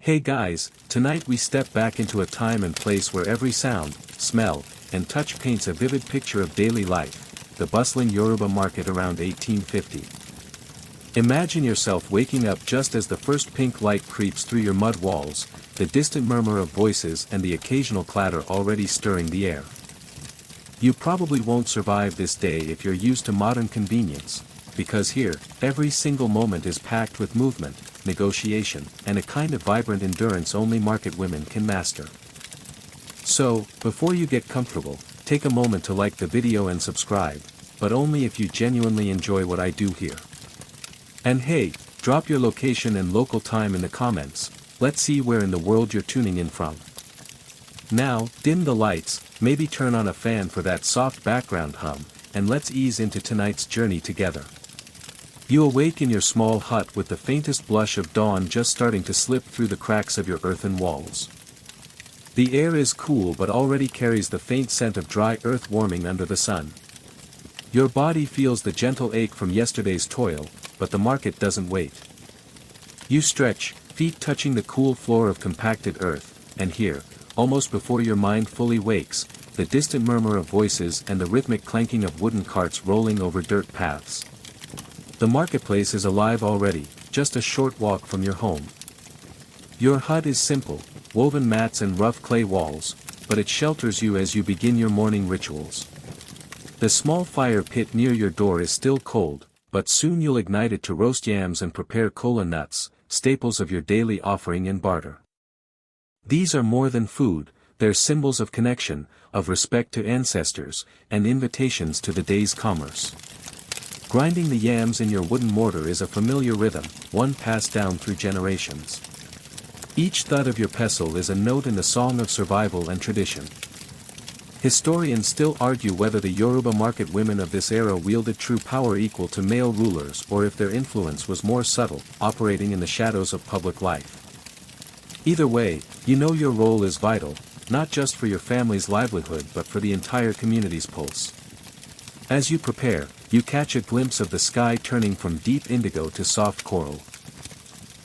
Hey guys, tonight we step back into a time and place where every sound, smell, and touch paints a vivid picture of daily life, the bustling Yoruba market around 1850. Imagine yourself waking up just as the first pink light creeps through your mud walls, the distant murmur of voices and the occasional clatter already stirring the air. You probably won't survive this day if you're used to modern convenience, because here, every single moment is packed with movement, negotiation, and a kind of vibrant endurance only market women can master. So, before you get comfortable, take a moment to like the video and subscribe, but only if you genuinely enjoy what I do here. And hey, drop your location and local time in the comments, let's see where in the world you're tuning in from. Now, dim the lights, maybe turn on a fan for that soft background hum, and let's ease into tonight's journey together. You awake in your small hut with the faintest blush of dawn just starting to slip through the cracks of your earthen walls. The air is cool but already carries the faint scent of dry earth warming under the sun. Your body feels the gentle ache from yesterday's toil, but the market doesn't wait. You stretch, feet touching the cool floor of compacted earth, and hear, almost before your mind fully wakes, the distant murmur of voices and the rhythmic clanking of wooden carts rolling over dirt paths. The marketplace is alive already, just a short walk from your home. Your hut is simple, woven mats and rough clay walls, but it shelters you as you begin your morning rituals. The small fire pit near your door is still cold, but soon you'll ignite it to roast yams and prepare kola nuts, staples of your daily offering and barter. These are more than food, they're symbols of connection, of respect to ancestors, and invitations to the day's commerce. Grinding the yams in your wooden mortar is a familiar rhythm, one passed down through generations. Each thud of your pestle is a note in the song of survival and tradition. Historians still argue whether the Yoruba market women of this era wielded true power equal to male rulers or if their influence was more subtle, operating in the shadows of public life. Either way, you know your role is vital, not just for your family's livelihood but for the entire community's pulse. As you prepare, you catch a glimpse of the sky turning from deep indigo to soft coral.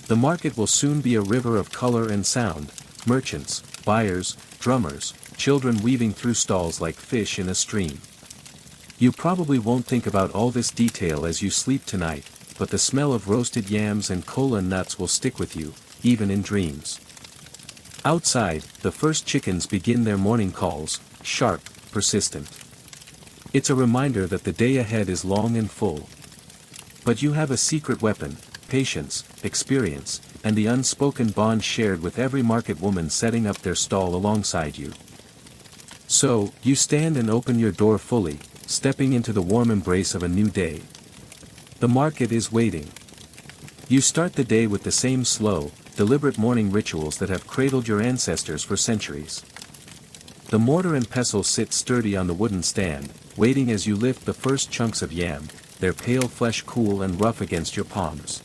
The market will soon be a river of color and sound, merchants, buyers, drummers, children weaving through stalls like fish in a stream. You probably won't think about all this detail as you sleep tonight, but the smell of roasted yams and kola nuts will stick with you, even in dreams. Outside, the first chickens begin their morning calls, sharp, persistent. It's a reminder that the day ahead is long and full. But you have a secret weapon, patience, experience, and the unspoken bond shared with every market woman setting up their stall alongside you. So, you stand and open your door fully, stepping into the warm embrace of a new day. The market is waiting. You start the day with the same slow, deliberate morning rituals that have cradled your ancestors for centuries. The mortar and pestle sit sturdy on the wooden stand, waiting as you lift the first chunks of yam, their pale flesh cool and rough against your palms.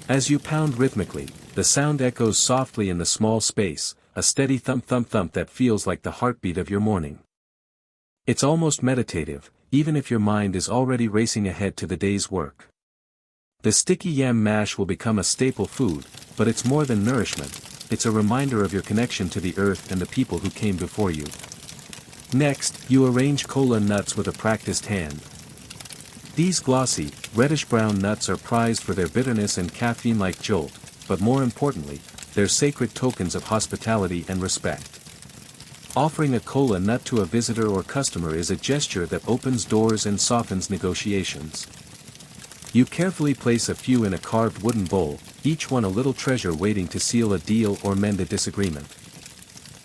As you pound rhythmically, the sound echoes softly in the small space, a steady thump-thump-thump that feels like the heartbeat of your morning. It's almost meditative, even if your mind is already racing ahead to the day's work. The sticky yam mash will become a staple food, but it's more than nourishment, it's a reminder of your connection to the earth and the people who came before you. Next, you arrange kola nuts with a practiced hand. These glossy, reddish-brown nuts are prized for their bitterness and caffeine-like jolt, but more importantly, they're sacred tokens of hospitality and respect. Offering a kola nut to a visitor or customer is a gesture that opens doors and softens negotiations. You carefully place a few in a carved wooden bowl, each one a little treasure waiting to seal a deal or mend a disagreement.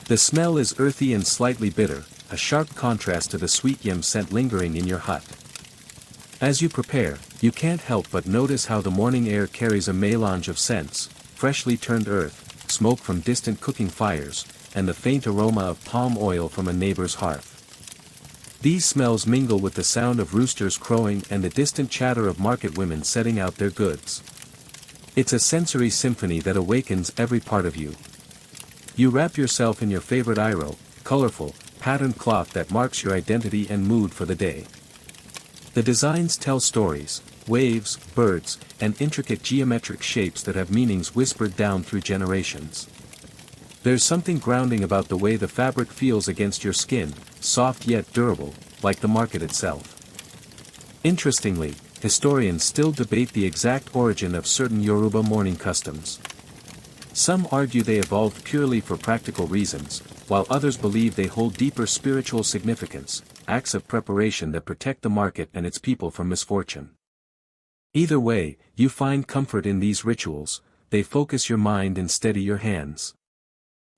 The smell is earthy and slightly bitter, a sharp contrast to the sweet yam scent lingering in your hut. As you prepare, you can't help but notice how the morning air carries a melange of scents, freshly turned earth, smoke from distant cooking fires, and the faint aroma of palm oil from a neighbor's hearth. These smells mingle with the sound of roosters crowing and the distant chatter of market women setting out their goods. It's a sensory symphony that awakens every part of you. You wrap yourself in your favorite iro, colorful, patterned cloth that marks your identity and mood for the day. The designs tell stories, waves, birds, and intricate geometric shapes that have meanings whispered down through generations. There's something grounding about the way the fabric feels against your skin, soft yet durable, like the market itself. Interestingly, historians still debate the exact origin of certain Yoruba mourning customs. Some argue they evolved purely for practical reasons, while others believe they hold deeper spiritual significance, acts of preparation that protect the market and its people from misfortune. Either way, you find comfort in these rituals, they focus your mind and steady your hands.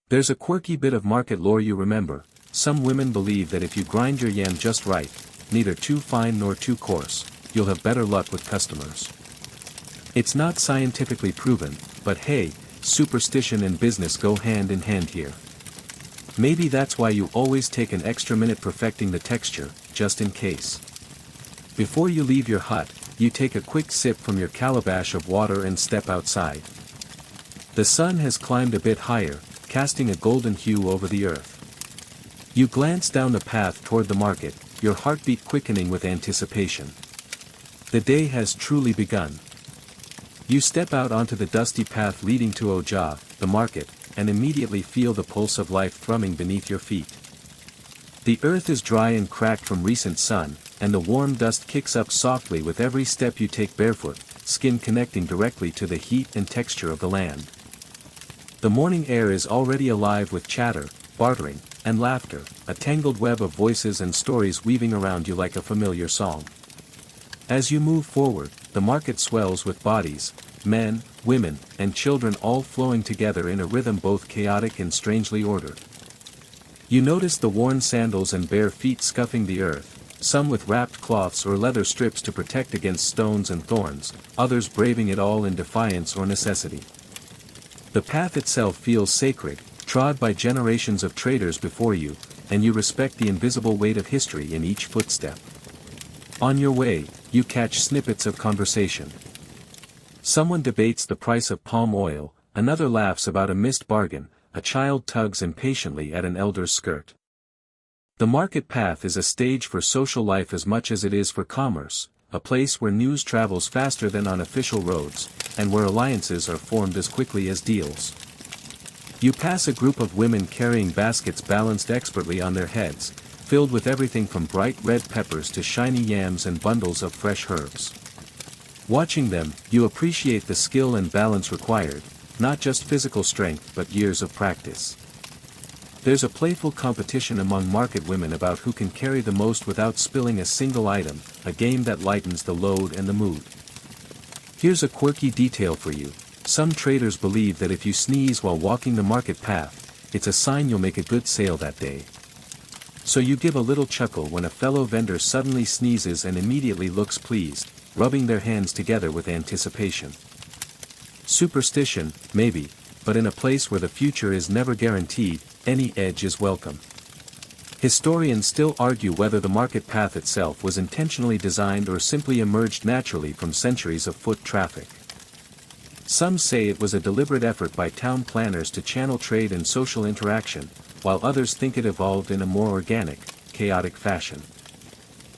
There's a quirky bit of market lore you remember. Some women believe that if you grind your yam just right, neither too fine nor too coarse, you'll have better luck with customers. It's not scientifically proven, but hey, superstition and business go hand in hand here. Maybe that's why you always take an extra minute perfecting the texture, just in case. Before you leave your hut, you take a quick sip from your calabash of water and step outside. The sun has climbed a bit higher, casting a golden hue over the earth. You glance down the path toward the market, your heartbeat quickening with anticipation. The day has truly begun. You step out onto the dusty path leading to Oja, the market, and immediately feel the pulse of life thrumming beneath your feet. The earth is dry and cracked from recent sun, and the warm dust kicks up softly with every step you take barefoot, skin connecting directly to the heat and texture of the land. The morning air is already alive with chatter, bartering, and laughter, a tangled web of voices and stories weaving around you like a familiar song. As you move forward, the market swells with bodies, men, women, and children all flowing together in a rhythm both chaotic and strangely ordered. You notice the worn sandals and bare feet scuffing the earth, some with wrapped cloths or leather strips to protect against stones and thorns, others braving it all in defiance or necessity. The path itself feels sacred, trod by generations of traders before you, and you respect the invisible weight of history in each footstep. On your way, you catch snippets of conversation. Someone debates the price of palm oil, another laughs about a missed bargain, a child tugs impatiently at an elder's skirt. The market path is a stage for social life as much as it is for commerce, a place where news travels faster than on official roads, and where alliances are formed as quickly as deals. You pass a group of women carrying baskets balanced expertly on their heads, filled with everything from bright red peppers to shiny yams and bundles of fresh herbs. Watching them, you appreciate the skill and balance required, not just physical strength but years of practice. There's a playful competition among market women about who can carry the most without spilling a single item, a game that lightens the load and the mood. Here's a quirky detail for you. Some traders believe that if you sneeze while walking the market path, it's a sign you'll make a good sale that day. So you give a little chuckle when a fellow vendor suddenly sneezes and immediately looks pleased, rubbing their hands together with anticipation. Superstition, maybe, but in a place where the future is never guaranteed, any edge is welcome. Historians still argue whether the market path itself was intentionally designed or simply emerged naturally from centuries of foot traffic. Some say it was a deliberate effort by town planners to channel trade and social interaction, while others think it evolved in a more organic, chaotic fashion.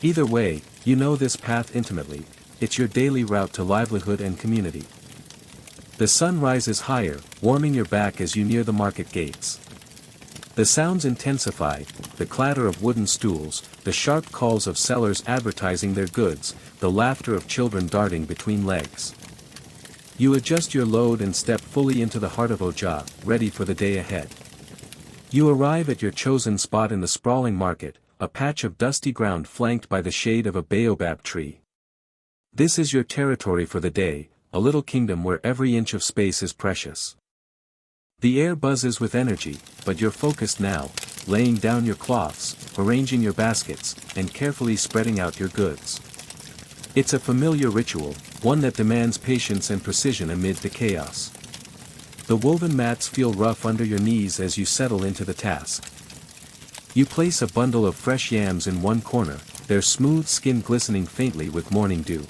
Either way, you know this path intimately, it's your daily route to livelihood and community. The sun rises higher, warming your back as you near the market gates. The sounds intensify, the clatter of wooden stools, the sharp calls of sellers advertising their goods, the laughter of children darting between legs. You adjust your load and step fully into the heart of Oja, ready for the day ahead. You arrive at your chosen spot in the sprawling market, a patch of dusty ground flanked by the shade of a baobab tree. This is your territory for the day, a little kingdom where every inch of space is precious. The air buzzes with energy, but you're focused now, laying down your cloths, arranging your baskets, and carefully spreading out your goods. It's a familiar ritual, one that demands patience and precision amid the chaos. The woven mats feel rough under your knees as you settle into the task. You place a bundle of fresh yams in one corner, their smooth skin glistening faintly with morning dew.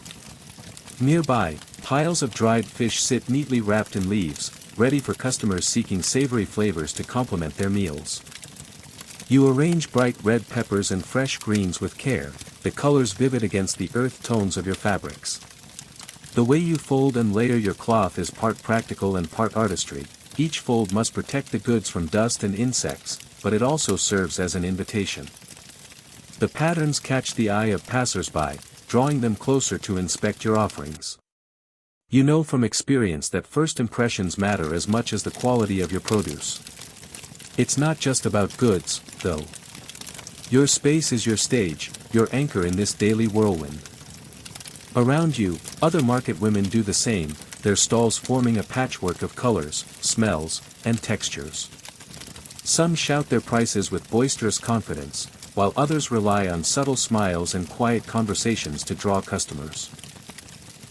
Nearby, piles of dried fish sit neatly wrapped in leaves, ready for customers seeking savory flavors to complement their meals. You arrange bright red peppers and fresh greens with care, the colors vivid against the earth tones of your fabrics. The way you fold and layer your cloth is part practical and part artistry. Each fold must protect the goods from dust and insects, but it also serves as an invitation. The patterns catch the eye of passers-by, drawing them closer to inspect your offerings. You know from experience that first impressions matter as much as the quality of your produce. It's not just about goods, though. Your space is your stage, your anchor in this daily whirlwind. Around you, other market women do the same, their stalls forming a patchwork of colors, smells, and textures. Some shout their prices with boisterous confidence, while others rely on subtle smiles and quiet conversations to draw customers.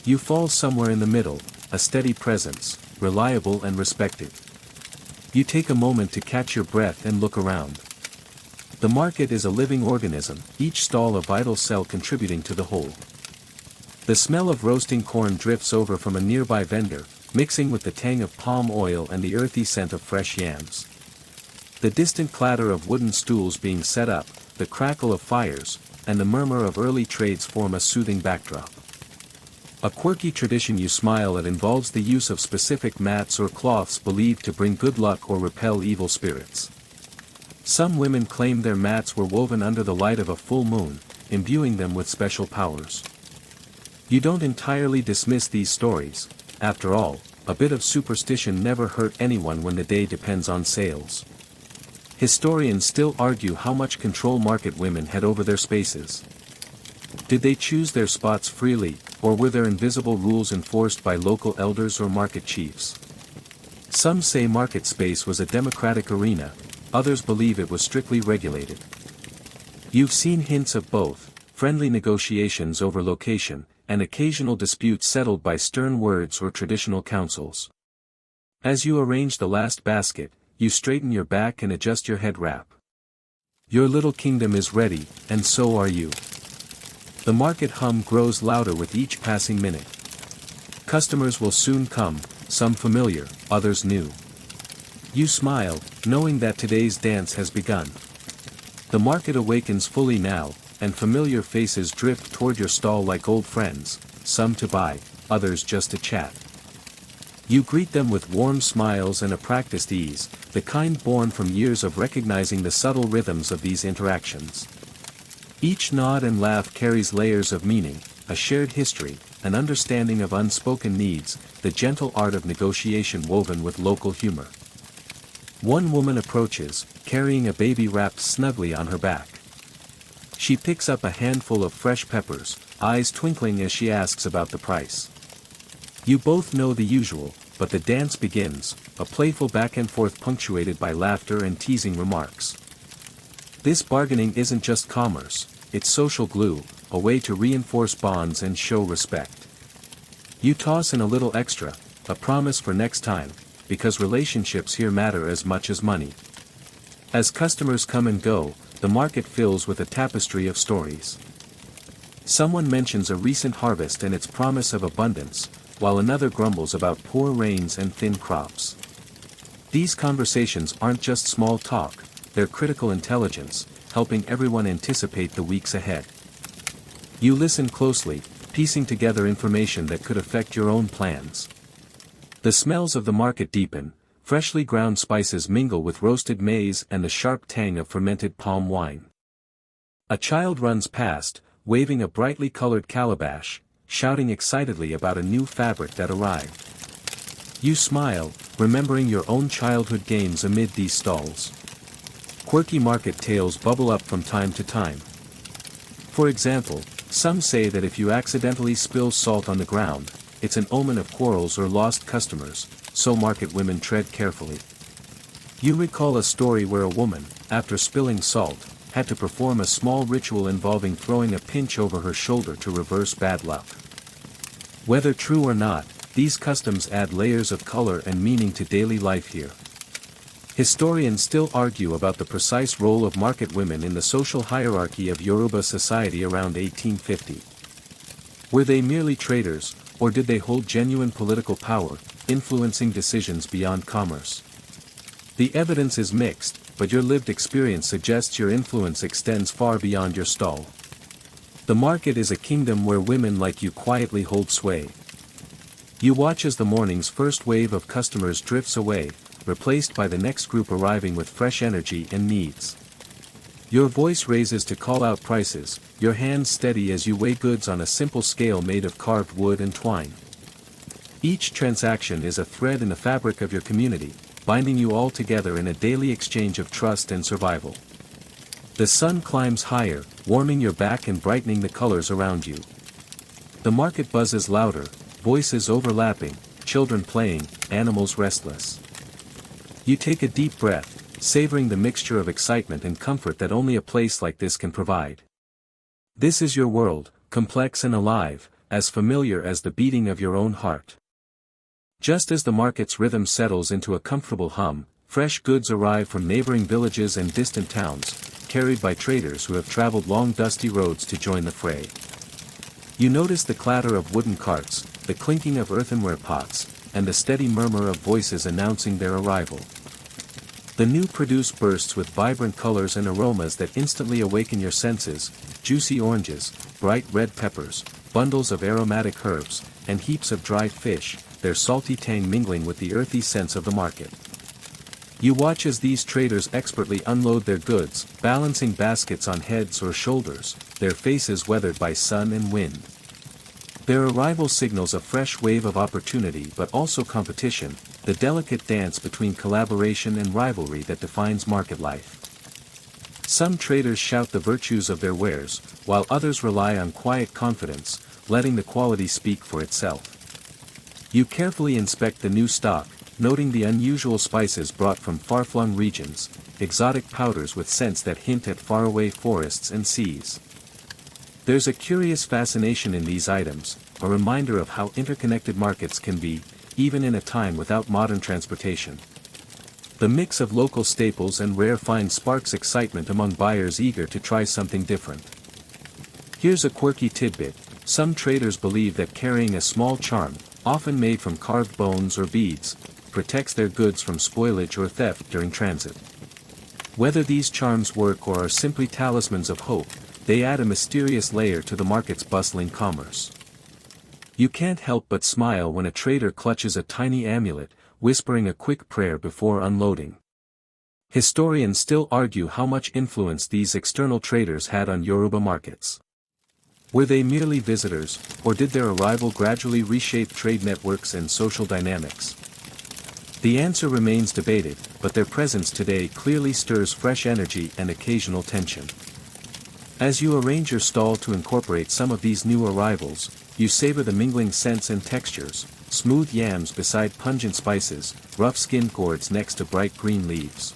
You fall somewhere in the middle, a steady presence, reliable and respected. You take a moment to catch your breath and look around. The market is a living organism, each stall a vital cell contributing to the whole. The smell of roasting corn drifts over from a nearby vendor, mixing with the tang of palm oil and the earthy scent of fresh yams. The distant clatter of wooden stools being set up, the crackle of fires, and the murmur of early trades form a soothing backdrop. A quirky tradition you smile at involves the use of specific mats or cloths believed to bring good luck or repel evil spirits. Some women claim their mats were woven under the light of a full moon, imbuing them with special powers. You don't entirely dismiss these stories. After all, a bit of superstition never hurt anyone when the day depends on sales. Historians still argue how much control market women had over their spaces. Did they choose their spots freely, or were there invisible rules enforced by local elders or market chiefs? Some say market space was a democratic arena, others believe it was strictly regulated. You've seen hints of both, friendly negotiations over location, and occasional disputes settled by stern words or traditional councils. As you arrange the last basket, you straighten your back and adjust your head wrap. Your little kingdom is ready, and so are you. The market hum grows louder with each passing minute. Customers will soon come, some familiar, others new. You smile, knowing that today's dance has begun. The market awakens fully now, and familiar faces drift toward your stall like old friends, some to buy, others just to chat. You greet them with warm smiles and a practiced ease, the kind born from years of recognizing the subtle rhythms of these interactions. Each nod and laugh carries layers of meaning, a shared history, an understanding of unspoken needs, the gentle art of negotiation woven with local humor. One woman approaches, carrying a baby wrapped snugly on her back. She picks up a handful of fresh peppers, eyes twinkling as she asks about the price. You both know the usual, but the dance begins, a playful back and forth punctuated by laughter and teasing remarks. This bargaining isn't just commerce, it's social glue, a way to reinforce bonds and show respect. You toss in a little extra, a promise for next time, because relationships here matter as much as money. As customers come and go, the market fills with a tapestry of stories. Someone mentions a recent harvest and its promise of abundance, while another grumbles about poor rains and thin crops. These conversations aren't just small talk, they're critical intelligence, helping everyone anticipate the weeks ahead. You listen closely, piecing together information that could affect your own plans. The smells of the market deepen, freshly ground spices mingle with roasted maize and the sharp tang of fermented palm wine. A child runs past, waving a brightly colored calabash, shouting excitedly about a new fabric that arrived. You smile, remembering your own childhood games amid these stalls. Quirky market tales bubble up from time to time. For example, some say that if you accidentally spill salt on the ground, it's an omen of quarrels or lost customers, so market women tread carefully. You recall a story where a woman, after spilling salt, had to perform a small ritual involving throwing a pinch over her shoulder to reverse bad luck. Whether true or not, these customs add layers of color and meaning to daily life here. Historians still argue about the precise role of market women in the social hierarchy of Yoruba society around 1850. Were they merely traders, or did they hold genuine political power, influencing decisions beyond commerce? The evidence is mixed, but your lived experience suggests your influence extends far beyond your stall. The market is a kingdom where women like you quietly hold sway. You watch as the morning's first wave of customers drifts away, replaced by the next group arriving with fresh energy and needs. Your voice raises to call out prices, your hands steady as you weigh goods on a simple scale made of carved wood and twine. Each transaction is a thread in the fabric of your community, binding you all together in a daily exchange of trust and survival. The sun climbs higher, warming your back and brightening the colors around you. The market buzzes louder, voices overlapping, children playing, animals restless. You take a deep breath, savoring the mixture of excitement and comfort that only a place like this can provide. This is your world, complex and alive, as familiar as the beating of your own heart. Just as the market's rhythm settles into a comfortable hum, fresh goods arrive from neighboring villages and distant towns, carried by traders who have traveled long dusty roads to join the fray. You notice the clatter of wooden carts, the clinking of earthenware pots, and the steady murmur of voices announcing their arrival. The new produce bursts with vibrant colors and aromas that instantly awaken your senses: juicy oranges, bright red peppers, bundles of aromatic herbs, and heaps of dried fish, their salty tang mingling with the earthy scents of the market. You watch as these traders expertly unload their goods, balancing baskets on heads or shoulders, their faces weathered by sun and wind. Their arrival signals a fresh wave of opportunity but also competition, the delicate dance between collaboration and rivalry that defines market life. Some traders shout the virtues of their wares, while others rely on quiet confidence, letting the quality speak for itself. You carefully inspect the new stock, noting the unusual spices brought from far-flung regions, exotic powders with scents that hint at faraway forests and seas. There's a curious fascination in these items, a reminder of how interconnected markets can be, even in a time without modern transportation. The mix of local staples and rare finds sparks excitement among buyers eager to try something different. Here's a quirky tidbit: some traders believe that carrying a small charm, often made from carved bones or beads, protects their goods from spoilage or theft during transit. Whether these charms work or are simply talismans of hope, they add a mysterious layer to the market's bustling commerce. You can't help but smile when a trader clutches a tiny amulet, whispering a quick prayer before unloading. Historians still argue how much influence these external traders had on Yoruba markets. Were they merely visitors, or did their arrival gradually reshape trade networks and social dynamics? The answer remains debated, but their presence today clearly stirs fresh energy and occasional tension. As you arrange your stall to incorporate some of these new arrivals, you savor the mingling scents and textures: smooth yams beside pungent spices, rough-skinned gourds next to bright green leaves.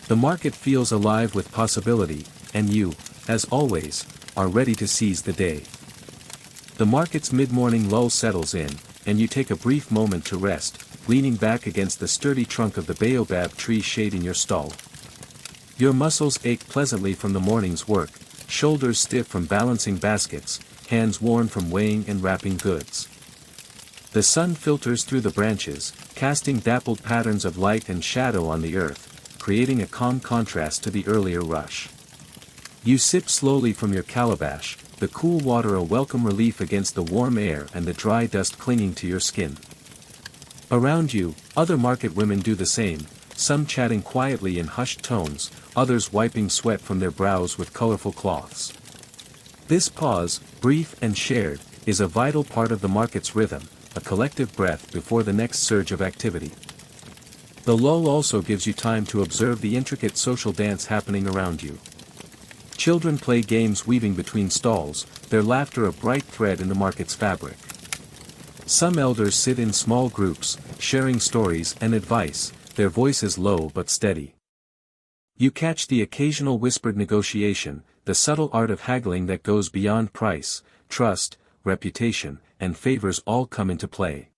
The market feels alive with possibility, and you, as always, are ready to seize the day. The market's mid-morning lull settles in, and you take a brief moment to rest, leaning back against the sturdy trunk of the baobab tree shading your stall. Your muscles ache pleasantly from the morning's work, shoulders stiff from balancing baskets, hands worn from weighing and wrapping goods. The sun filters through the branches, casting dappled patterns of light and shadow on the earth, creating a calm contrast to the earlier rush. You sip slowly from your calabash, the cool water a welcome relief against the warm air and the dry dust clinging to your skin. Around you, other market women do the same, some chatting quietly in hushed tones, others wiping sweat from their brows with colorful cloths. This pause, brief and shared, is a vital part of the market's rhythm, a collective breath before the next surge of activity. The lull also gives you time to observe the intricate social dance happening around you. Children play games weaving between stalls, their laughter a bright thread in the market's fabric. Some elders sit in small groups, sharing stories and advice, their voices low but steady. You catch the occasional whispered negotiation, the subtle art of haggling that goes beyond price, trust, reputation, and favors all come into play.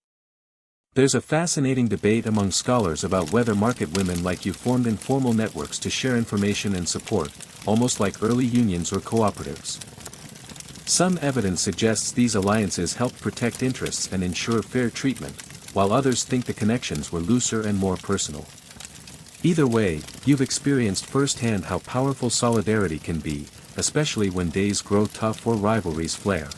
There's a fascinating debate among scholars about whether market women like you formed informal networks to share information and support, almost like early unions or cooperatives. Some evidence suggests these alliances helped protect interests and ensure fair treatment, while others think the connections were looser and more personal. Either way, you've experienced firsthand how powerful solidarity can be, especially when days grow tough or rivalries flare.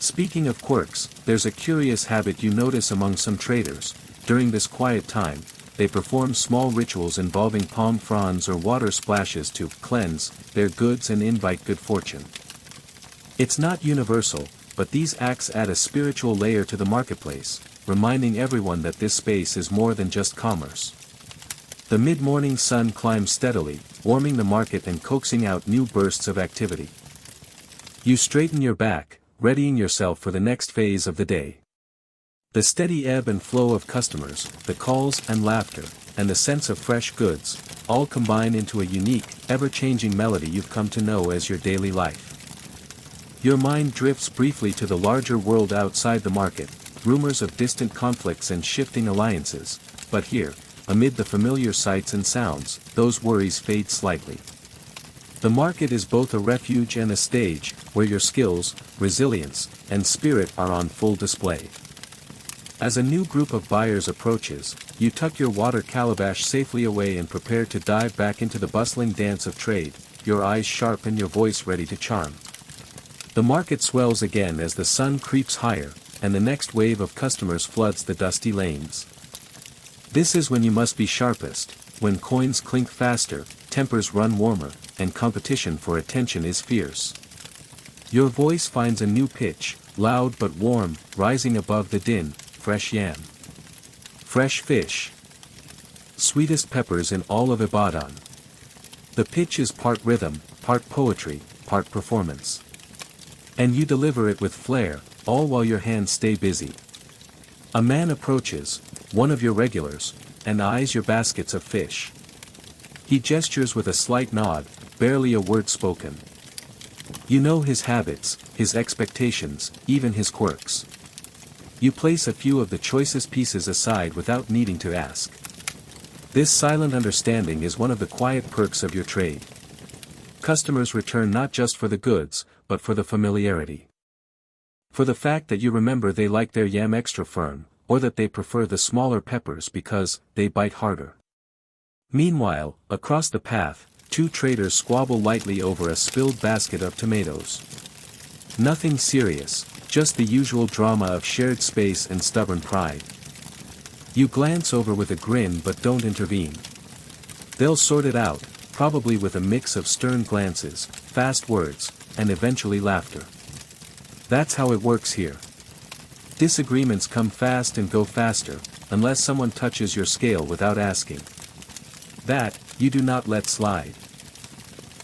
Speaking of quirks, there's a curious habit you notice among some traders. During this quiet time, they perform small rituals involving palm fronds or water splashes to cleanse their goods and invite good fortune. It's not universal, but these acts add a spiritual layer to the marketplace, reminding everyone that this space is more than just commerce. The mid-morning sun climbs steadily, warming the market and coaxing out new bursts of activity. You straighten your back, readying yourself for the next phase of the day. The steady ebb and flow of customers, the calls and laughter, and the sense of fresh goods, all combine into a unique, ever-changing melody you've come to know as your daily life. Your mind drifts briefly to the larger world outside the market, rumors of distant conflicts and shifting alliances, but here, amid the familiar sights and sounds, those worries fade slightly. The market is both a refuge and a stage, where your skills, resilience, and spirit are on full display. As a new group of buyers approaches, you tuck your water calabash safely away and prepare to dive back into the bustling dance of trade, your eyes sharp and your voice ready to charm. The market swells again as the sun creeps higher, and the next wave of customers floods the dusty lanes. This is when you must be sharpest, when coins clink faster, tempers run warmer, and competition for attention is fierce. Your voice finds a new pitch, loud but warm, rising above the din, fresh yam. Fresh fish. Sweetest peppers in all of Ibadan. The pitch is part rhythm, part poetry, part performance. And you deliver it with flair, all while your hands stay busy. A man approaches, one of your regulars, and eyes your baskets of fish. He gestures with a slight nod, barely a word spoken. You know his habits, his expectations, even his quirks. You place a few of the choicest pieces aside without needing to ask. This silent understanding is one of the quiet perks of your trade. Customers return not just for the goods, but for the familiarity. For the fact that you remember they like their yam extra firm, or that they prefer the smaller peppers because they bite harder. Meanwhile, across the path, two traders squabble lightly over a spilled basket of tomatoes. Nothing serious, just the usual drama of shared space and stubborn pride. You glance over with a grin but don't intervene. They'll sort it out, probably with a mix of stern glances, fast words, and eventually laughter. That's how it works here. Disagreements come fast and go faster, unless someone touches your scale without asking. That, you do not let slide.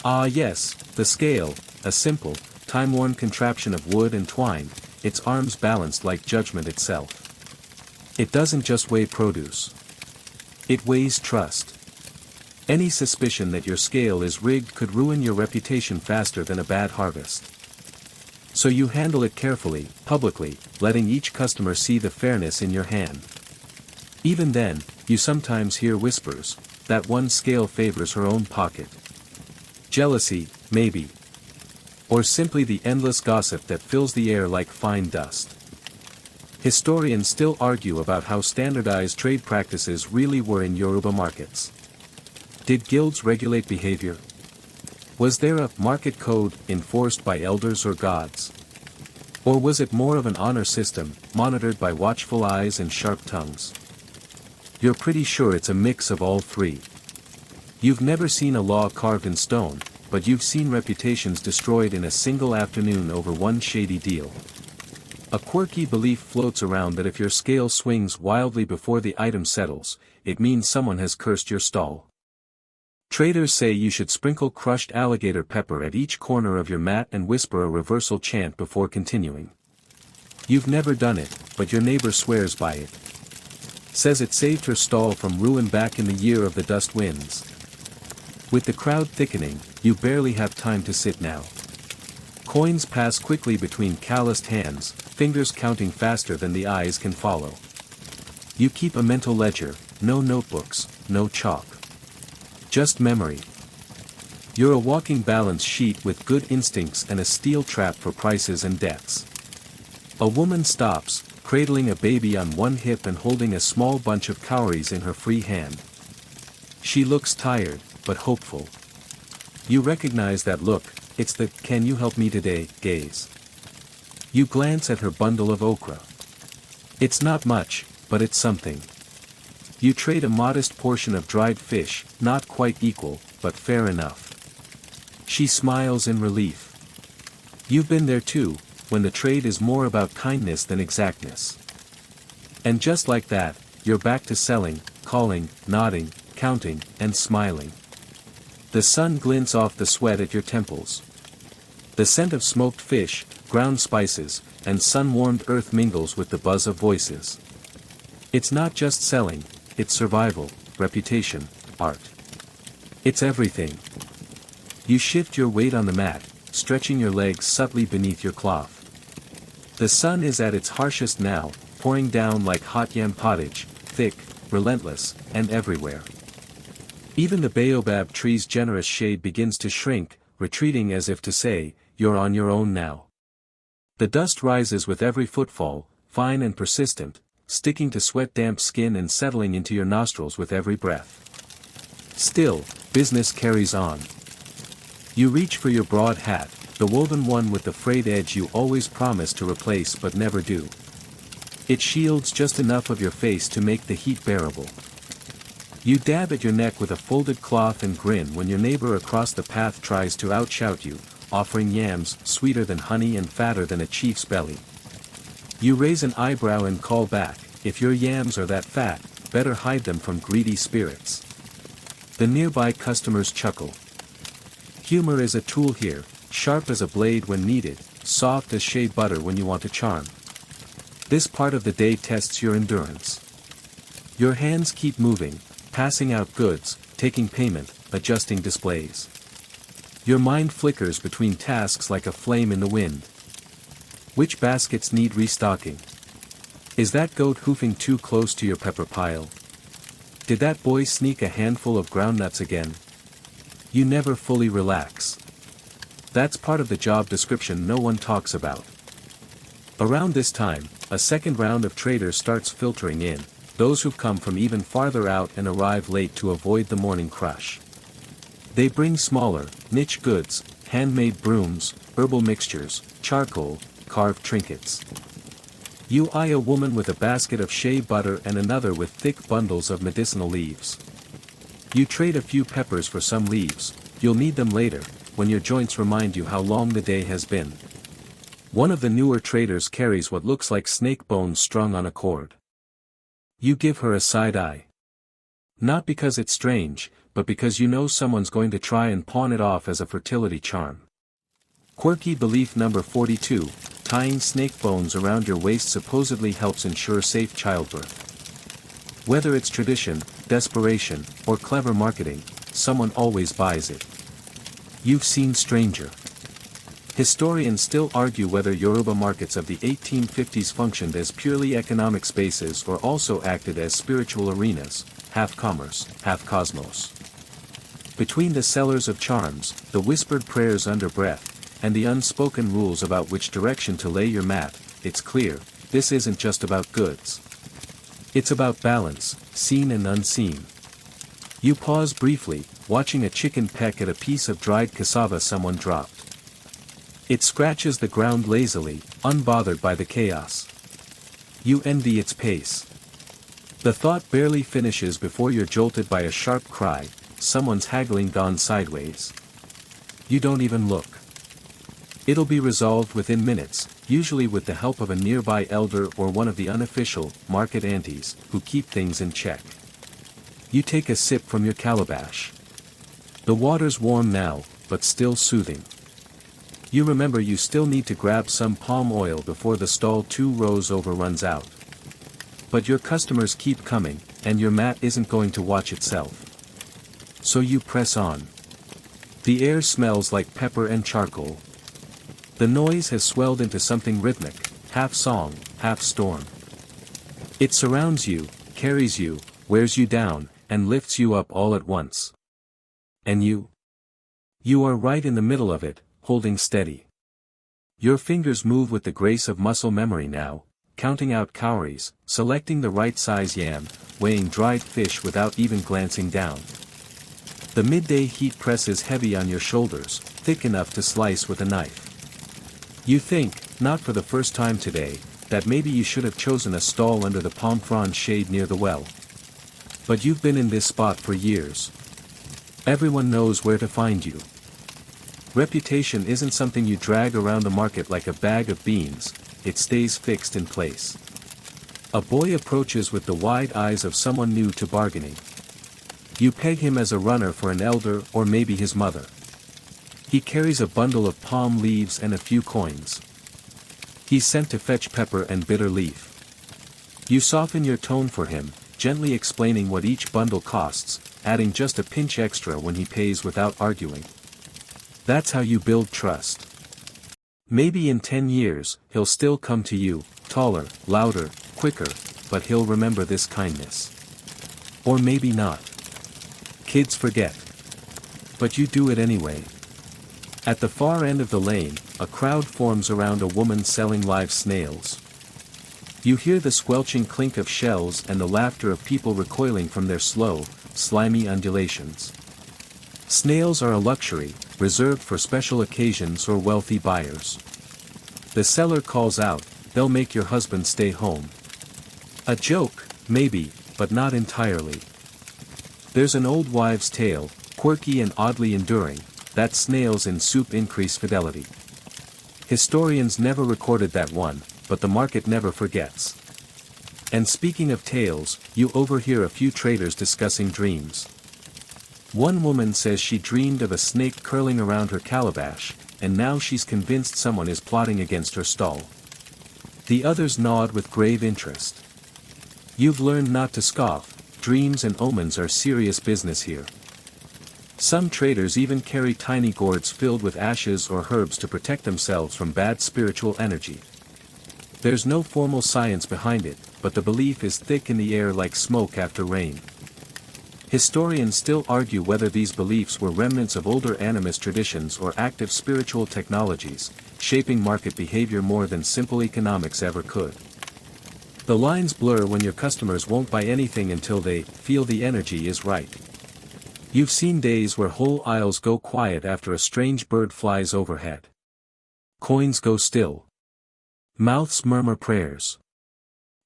Ah yes, the scale, a simple, time-worn contraption of wood and twine, its arms balanced like judgment itself. It doesn't just weigh produce. It weighs trust. Any suspicion that your scale is rigged could ruin your reputation faster than a bad harvest. So you handle it carefully, publicly, letting each customer see the fairness in your hand. Even then, you sometimes hear whispers, that one scale favors her own pocket. Jealousy, maybe. Or simply the endless gossip that fills the air like fine dust. Historians still argue about how standardized trade practices really were in Yoruba markets. Did guilds regulate behavior? Was there a market code enforced by elders or gods? Or was it more of an honor system, monitored by watchful eyes and sharp tongues? You're pretty sure it's a mix of all three. You've never seen a law carved in stone, but you've seen reputations destroyed in a single afternoon over one shady deal. A quirky belief floats around that if your scale swings wildly before the item settles, it means someone has cursed your stall. Traders say you should sprinkle crushed alligator pepper at each corner of your mat and whisper a reversal chant before continuing. You've never done it, but your neighbor swears by it. Says it saved her stall from ruin back in the year of the dust winds. With the crowd thickening, you barely have time to sit now. Coins pass quickly between calloused hands, fingers counting faster than the eyes can follow. You keep a mental ledger, no notebooks, no chalk. Just memory. You're a walking balance sheet with good instincts and a steel trap for prices and debts. A woman stops, cradling a baby on one hip and holding a small bunch of cowries in her free hand. She looks tired, but hopeful. You recognize that look, it's the "can you help me today" gaze. You glance at her bundle of okra. It's not much, but it's something. You trade a modest portion of dried fish, not quite equal, but fair enough. She smiles in relief. You've been there too, when the trade is more about kindness than exactness. And just like that, you're back to selling, calling, nodding, counting, and smiling. The sun glints off the sweat at your temples. The scent of smoked fish, ground spices, and sun-warmed earth mingles with the buzz of voices. It's not just selling, it's survival, reputation, art. It's everything. You shift your weight on the mat, stretching your legs subtly beneath your cloth. The sun is at its harshest now, pouring down like hot yam pottage, thick, relentless, and everywhere. Even the baobab tree's generous shade begins to shrink, retreating as if to say, "You're on your own now." The dust rises with every footfall, fine and persistent, sticking to sweat-damp skin and settling into your nostrils with every breath. Still, business carries on. You reach for your broad hat, the woven one with the frayed edge you always promise to replace but never do. It shields just enough of your face to make the heat bearable. You dab at your neck with a folded cloth and grin when your neighbor across the path tries to outshout you, offering yams sweeter than honey and fatter than a chief's belly. You raise an eyebrow and call back, "If your yams are that fat, better hide them from greedy spirits." The nearby customers chuckle. Humor is a tool here, sharp as a blade when needed, soft as shea butter when you want to charm. This part of the day tests your endurance. Your hands keep moving, passing out goods, taking payment, adjusting displays. Your mind flickers between tasks like a flame in the wind. Which baskets need restocking? Is that goat hoofing too close to your pepper pile? Did that boy sneak a handful of groundnuts again? You never fully relax. That's part of the job description no one talks about. Around this time, a second round of traders starts filtering in, those who've come from even farther out and arrive late to avoid the morning crush. They bring smaller, niche goods, handmade brooms, herbal mixtures, charcoal, carved trinkets. You eye a woman with a basket of shea butter and another with thick bundles of medicinal leaves. You trade a few peppers for some leaves, you'll need them later, when your joints remind you how long the day has been. One of the newer traders carries what looks like snake bones strung on a cord. You give her a side eye. Not because it's strange, but because you know someone's going to try and pawn it off as a fertility charm. Quirky belief number 42, tying snake bones around your waist supposedly helps ensure safe childbirth. Whether it's tradition, desperation, or clever marketing, someone always buys it. You've seen stranger. Historians still argue whether Yoruba markets of the 1850s functioned as purely economic spaces or also acted as spiritual arenas, half commerce, half cosmos. Between the sellers of charms, the whispered prayers under breath, and the unspoken rules about which direction to lay your mat, it's clear, this isn't just about goods. It's about balance, seen and unseen. You pause briefly, watching a chicken peck at a piece of dried cassava someone dropped. It scratches the ground lazily, unbothered by the chaos. You envy its pace. The thought barely finishes before you're jolted by a sharp cry, someone's haggling gone sideways. You don't even look. It'll be resolved within minutes, usually with the help of a nearby elder or one of the unofficial, market aunties, who keep things in check. You take a sip from your calabash. The water's warm now, but still soothing. You remember you still need to grab some palm oil before the stall 2 rows over runs out. But your customers keep coming, and your mat isn't going to watch itself. So you press on. The air smells like pepper and charcoal. The noise has swelled into something rhythmic, half song, half storm. It surrounds you, carries you, wears you down, and lifts you up all at once. And you? You are right in the middle of it, holding steady. Your fingers move with the grace of muscle memory now, counting out calories, selecting the right size yam, weighing dried fish without even glancing down. The midday heat presses heavy on your shoulders, thick enough to slice with a knife. You think, realized not for the first time today, that maybe you should have chosen a stall under the palm frond shade near the well. But you've been in this spot for years. Everyone knows where to find you. Reputation isn't something you drag around the market like a bag of beans, it stays fixed in place. A boy approaches with the wide eyes of someone new to bargaining. You peg him as a runner for an elder or maybe his mother. He carries a bundle of palm leaves and a few coins. He's sent to fetch pepper and bitter leaf. You soften your tone for him, gently explaining what each bundle costs, adding just a pinch extra when he pays without arguing. That's how you build trust. Maybe in 10 years, he'll still come to you, taller, louder, quicker, but he'll remember this kindness. Or maybe not. Kids forget. But you do it anyway. At the far end of the lane, a crowd forms around a woman selling live snails. You hear the squelching clink of shells and the laughter of people recoiling from their slow, slimy undulations. Snails are a luxury, reserved for special occasions or wealthy buyers. The seller calls out, "They'll make your husband stay home." A joke, maybe, but not entirely. There's an old wives' tale, quirky and oddly enduring, that snails in soup increase fidelity. Historians never recorded that one, but the market never forgets. And speaking of tales, you overhear a few traders discussing dreams. One woman says she dreamed of a snake curling around her calabash, and now she's convinced someone is plotting against her stall. The others nod with grave interest. You've learned not to scoff, dreams and omens are serious business here. Some traders even carry tiny gourds filled with ashes or herbs to protect themselves from bad spiritual energy. There's no formal science behind it, but the belief is thick in the air like smoke after rain. Historians still argue whether these beliefs were remnants of older animist traditions or active spiritual technologies, shaping market behavior more than simple economics ever could. The lines blur when your customers won't buy anything until they feel the energy is right. You've seen days where whole aisles go quiet after a strange bird flies overhead. Coins go still. Mouths murmur prayers.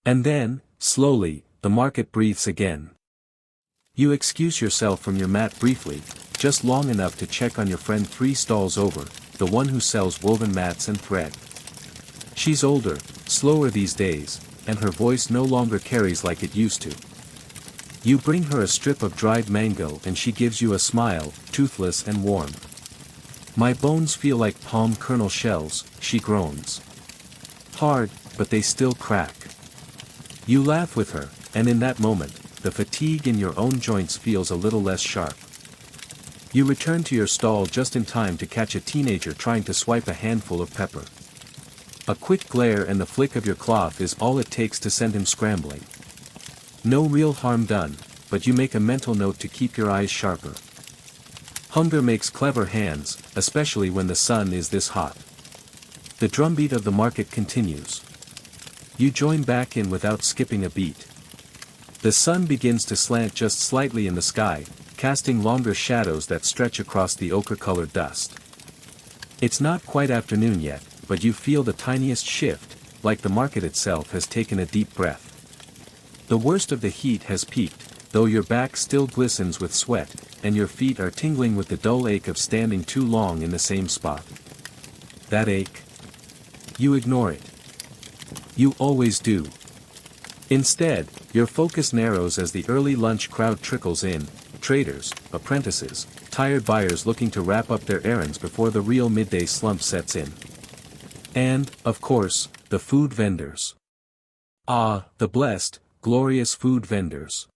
And then, slowly, the market breathes again. You excuse yourself from your mat briefly, just long enough to check on your friend 3 stalls over, the one who sells woven mats and thread. She's older, slower these days, and her voice no longer carries like it used to. You bring her a strip of dried mango and she gives you a smile, toothless and warm. "My bones feel like palm kernel shells," she groans. Hard, but they still crack. You laugh with her, and in that moment, the fatigue in your own joints feels a little less sharp. You return to your stall just in time to catch a teenager trying to swipe a handful of pepper. A quick glare and the flick of your cloth is all it takes to send him scrambling. No real harm done, but you make a mental note to keep your eyes sharper. Hunger makes clever hands, especially when the sun is this hot. The drumbeat of the market continues. You join back in without skipping a beat. The sun begins to slant just slightly in the sky, casting longer shadows that stretch across the ochre-colored dust. It's not quite afternoon yet, but you feel the tiniest shift, like the market itself has taken a deep breath. The worst of the heat has peaked, though your back still glistens with sweat, and your feet are tingling with the dull ache of standing too long in the same spot. That ache? You ignore it. You always do. Instead, your focus narrows as the early lunch crowd trickles in, traders, apprentices, tired buyers looking to wrap up their errands before the real midday slump sets in. And, of course, the food vendors. Ah, the blessed, glorious food vendors.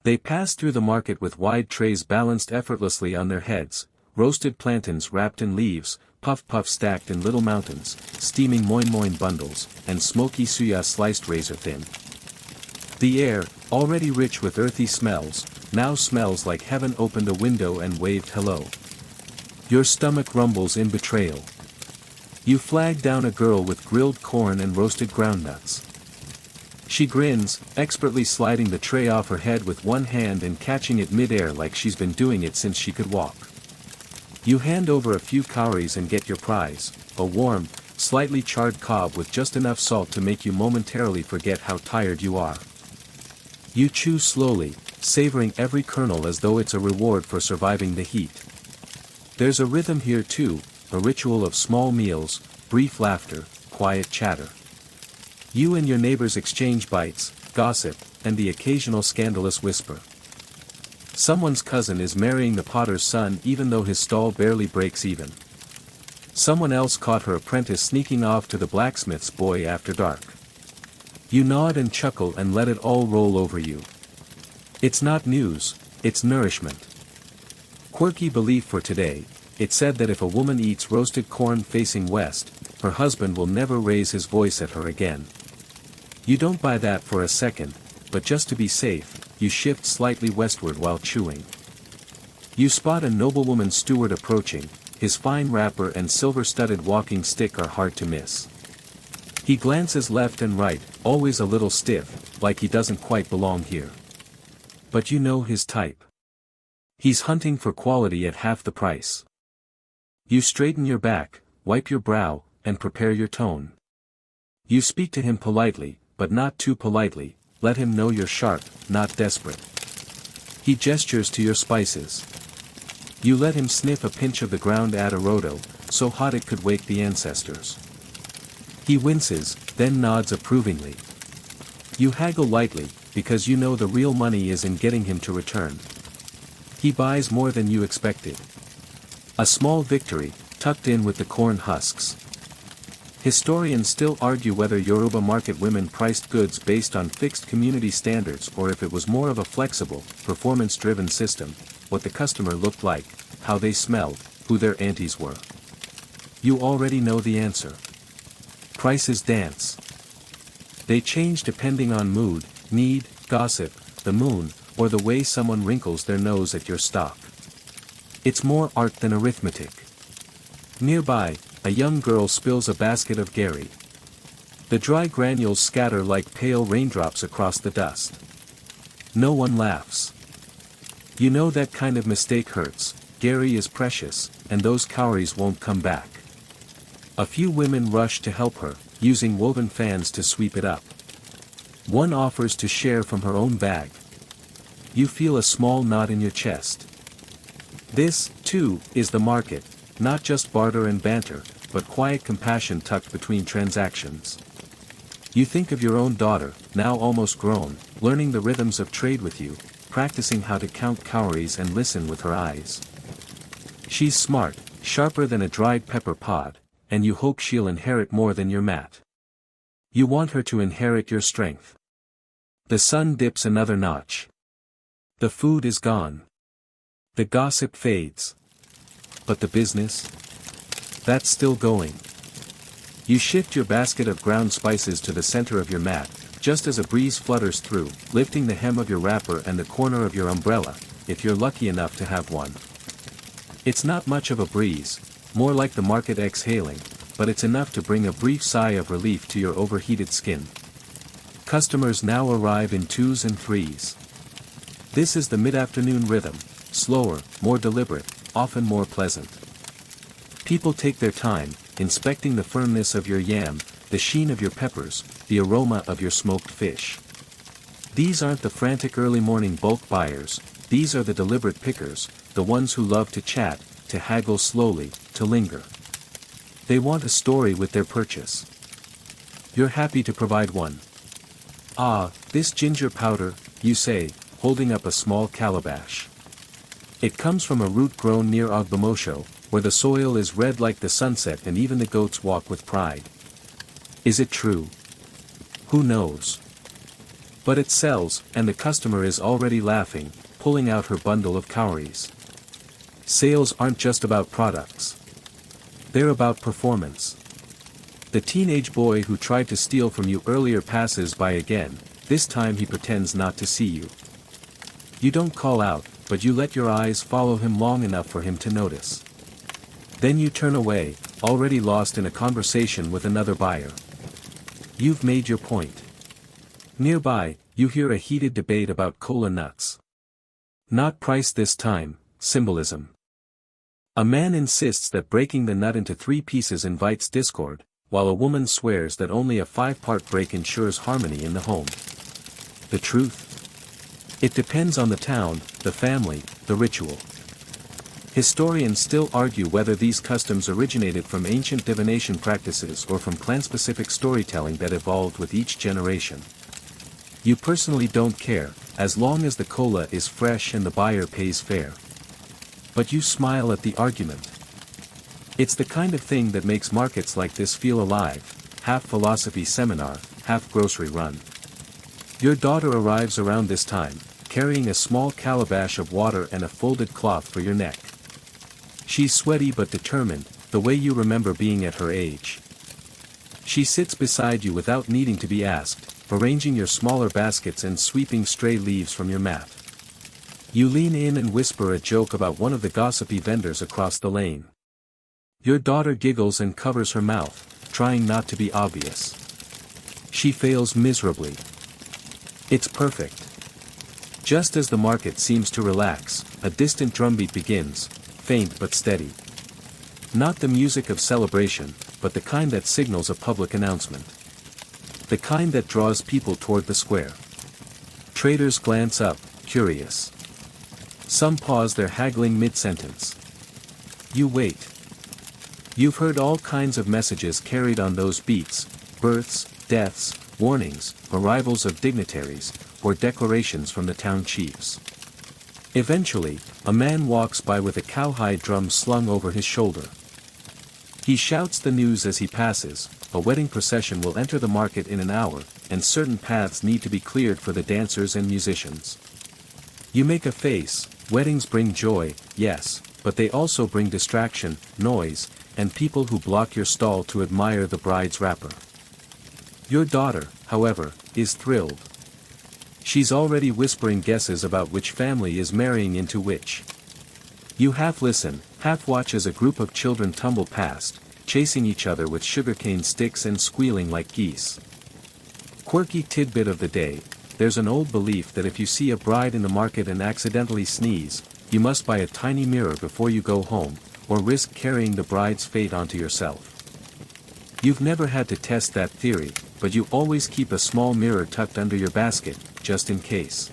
They pass through the market with wide trays balanced effortlessly on their heads, roasted plantains wrapped in leaves, puff stacked in little mountains, steaming moin bundles, and smoky suya sliced razor thin. The air, already rich with earthy smells, now smells like heaven opened a window and waved hello. Your stomach rumbles in betrayal. You flag down a girl with grilled corn and roasted groundnuts. She grins, expertly sliding the tray off her head with one hand and catching it mid-air like she's been doing it since she could walk. You hand over a few cowries and get your prize, a warm, slightly charred cob with just enough salt to make you momentarily forget how tired you are. You chew slowly, savoring every kernel as though it's a reward for surviving the heat. There's a rhythm here too, a ritual of small meals, brief laughter, quiet chatter. You and your neighbors exchange bites, gossip, and the occasional scandalous whisper. Someone's cousin is marrying the potter's son even though his stall barely breaks even. Someone else caught her apprentice sneaking off to the blacksmith's boy after dark. You nod and chuckle and let it all roll over you. It's not news, it's nourishment. Quirky belief for today, it said that if a woman eats roasted corn facing west, her husband will never raise his voice at her again. You don't buy that for a second, but just to be safe, you shift slightly westward while chewing. You spot a noblewoman steward approaching, his fine wrapper and silver-studded walking stick are hard to miss. He glances left and right, always a little stiff, like he doesn't quite belong here. But you know his type. He's hunting for quality at half the price. You straighten your back, wipe your brow, and prepare your tone. You speak to him politely, but not too politely, let him know you're sharp, not desperate. He gestures to your spices. You let him sniff a pinch of the ground adorodo, so hot it could wake the ancestors. He winces, then nods approvingly. You haggle lightly, because you know the real money is in getting him to return. He buys more than you expected. A small victory, tucked in with the corn husks. Historians still argue whether Yoruba market women priced goods based on fixed community standards or if it was more of a flexible, performance-driven system, what the customer looked like, how they smelled, who their aunties were. You already know the answer. Prices dance. They change depending on mood, need, gossip, the moon, or the way someone wrinkles their nose at your stock. It's more art than arithmetic. Nearby, a young girl spills a basket of gari. The dry granules scatter like pale raindrops across the dust. No one laughs. You know that kind of mistake hurts, gari is precious, and those cowries won't come back. A few women rush to help her, using woven fans to sweep it up. One offers to share from her own bag. You feel a small knot in your chest. This, too, is the market, not just barter and banter, but quiet compassion tucked between transactions. You think of your own daughter, now almost grown, learning the rhythms of trade with you, practicing how to count cowries and listen with her eyes. She's smart, sharper than a dried pepper pod, and you hope she'll inherit more than your mat. You want her to inherit your strength. The sun dips another notch. The food is gone. The gossip fades. But the business? That's still going. You shift your basket of ground spices to the center of your mat, just as a breeze flutters through, lifting the hem of your wrapper and the corner of your umbrella, if you're lucky enough to have one. It's not much of a breeze, more like the market exhaling, but it's enough to bring a brief sigh of relief to your overheated skin. Customers now arrive in twos and threes. This is the mid-afternoon rhythm, slower, more deliberate, often more pleasant. People take their time, inspecting the firmness of your yam, the sheen of your peppers, the aroma of your smoked fish. These aren't the frantic early morning bulk buyers, these are the deliberate pickers, the ones who love to chat, to haggle slowly, to linger. They want a story with their purchase. You're happy to provide one. Ah, this ginger powder, you say, holding up a small calabash. It comes from a root grown near Ogbomosho, where the soil is red like the sunset and even the goats walk with pride. Is it true? Who knows? But it sells, and the customer is already laughing, pulling out her bundle of cowries. Sales aren't just about products. They're about performance. The teenage boy who tried to steal from you earlier passes by again, this time he pretends not to see you. You don't call out, but you let your eyes follow him long enough for him to notice. Then you turn away, already lost in a conversation with another buyer. You've made your point. Nearby, you hear a heated debate about kola nuts. Not price this time, symbolism. A man insists that breaking the nut into 3 pieces invites discord, while a woman swears that only a 5-part break ensures harmony in the home. The truth? It depends on the town, the family, the ritual. Historians still argue whether these customs originated from ancient divination practices or from clan-specific storytelling that evolved with each generation. You personally don't care, as long as the cola is fresh and the buyer pays fair. But you smile at the argument. It's the kind of thing that makes markets like this feel alive, half philosophy seminar, half grocery run. Your daughter arrives around this time, carrying a small calabash of water and a folded cloth for your neck. She's sweaty but determined, the way you remember being at her age. She sits beside you without needing to be asked, arranging your smaller baskets and sweeping stray leaves from your mat. You lean in and whisper a joke about one of the gossipy vendors across the lane. Your daughter giggles and covers her mouth, trying not to be obvious. She fails miserably. It's perfect. Just as the market seems to relax, a distant drumbeat begins, faint but steady. Not the music of celebration, but the kind that signals a public announcement. The kind that draws people toward the square. Traders glance up, curious. Some pause their haggling mid-sentence. You wait. You've heard all kinds of messages carried on those beats, births, deaths, warnings, arrivals of dignitaries, or declarations from the town chiefs. Eventually, a man walks by with a cowhide drum slung over his shoulder. He shouts the news as he passes, a wedding procession will enter the market in an hour, and certain paths need to be cleared for the dancers and musicians. You make a face, weddings bring joy, yes, but they also bring distraction, noise, and people who block your stall to admire the bride's wrapper. Your daughter, however, is thrilled. She's already whispering guesses about which family is marrying into which. You half listen, half watch as a group of children tumble past, chasing each other with sugarcane sticks and squealing like geese. Quirky tidbit of the day, there's an old belief that if you see a bride in the market and accidentally sneeze, you must buy a tiny mirror before you go home, or risk carrying the bride's fate onto yourself. You've never had to test that theory, but you always keep a small mirror tucked under your basket, just in case.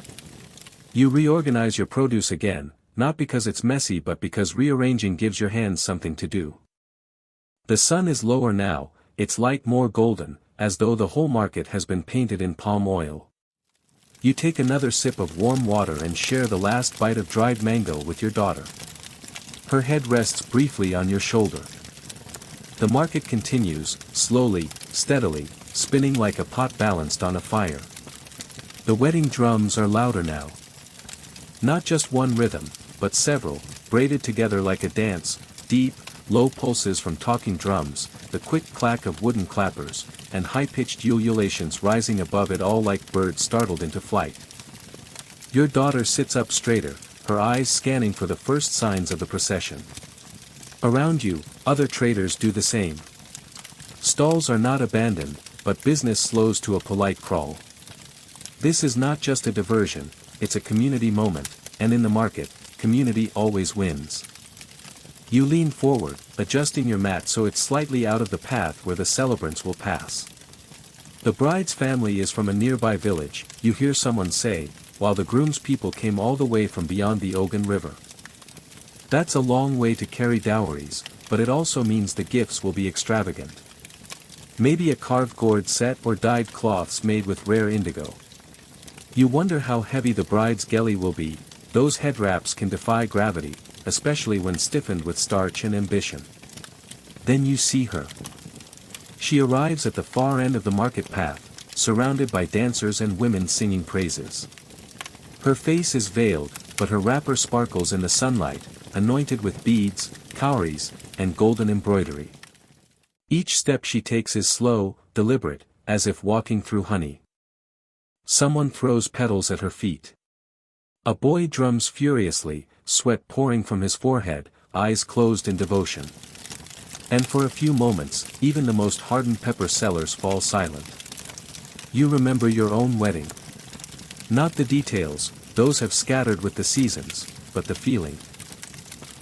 You reorganize your produce again, not because it's messy but because rearranging gives your hands something to do. The sun is lower now, its light more golden, as though the whole market has been painted in palm oil. You take another sip of warm water and share the last bite of dried mango with your daughter. Her head rests briefly on your shoulder. The market continues, slowly, steadily, spinning like a pot balanced on a fire. The wedding drums are louder now. Not just one rhythm, but several, braided together like a dance, deep, low pulses from talking drums, the quick clack of wooden clappers, and high-pitched ululations rising above it all like birds startled into flight. Your daughter sits up straighter, her eyes scanning for the first signs of the procession. Around you, other traders do the same. Stalls are not abandoned, but business slows to a polite crawl. This is not just a diversion, it's a community moment, and in the market, community always wins. You lean forward, adjusting your mat so it's slightly out of the path where the celebrants will pass. The bride's family is from a nearby village, you hear someone say, while the groom's people came all the way from beyond the Ogun River. That's a long way to carry dowries, but it also means the gifts will be extravagant. Maybe a carved gourd set or dyed cloths made with rare indigo. You wonder how heavy the bride's geli will be, those head wraps can defy gravity, especially when stiffened with starch and ambition. Then you see her. She arrives at the far end of the market path, surrounded by dancers and women singing praises. Her face is veiled, but her wrapper sparkles in the sunlight, anointed with beads, cowries, and golden embroidery. Each step she takes is slow, deliberate, as if walking through honey. Someone throws petals at her feet. A boy drums furiously, sweat pouring from his forehead, eyes closed in devotion. And for a few moments, even the most hardened pepper sellers fall silent. You remember your own wedding. Not the details, those have scattered with the seasons, but the feeling.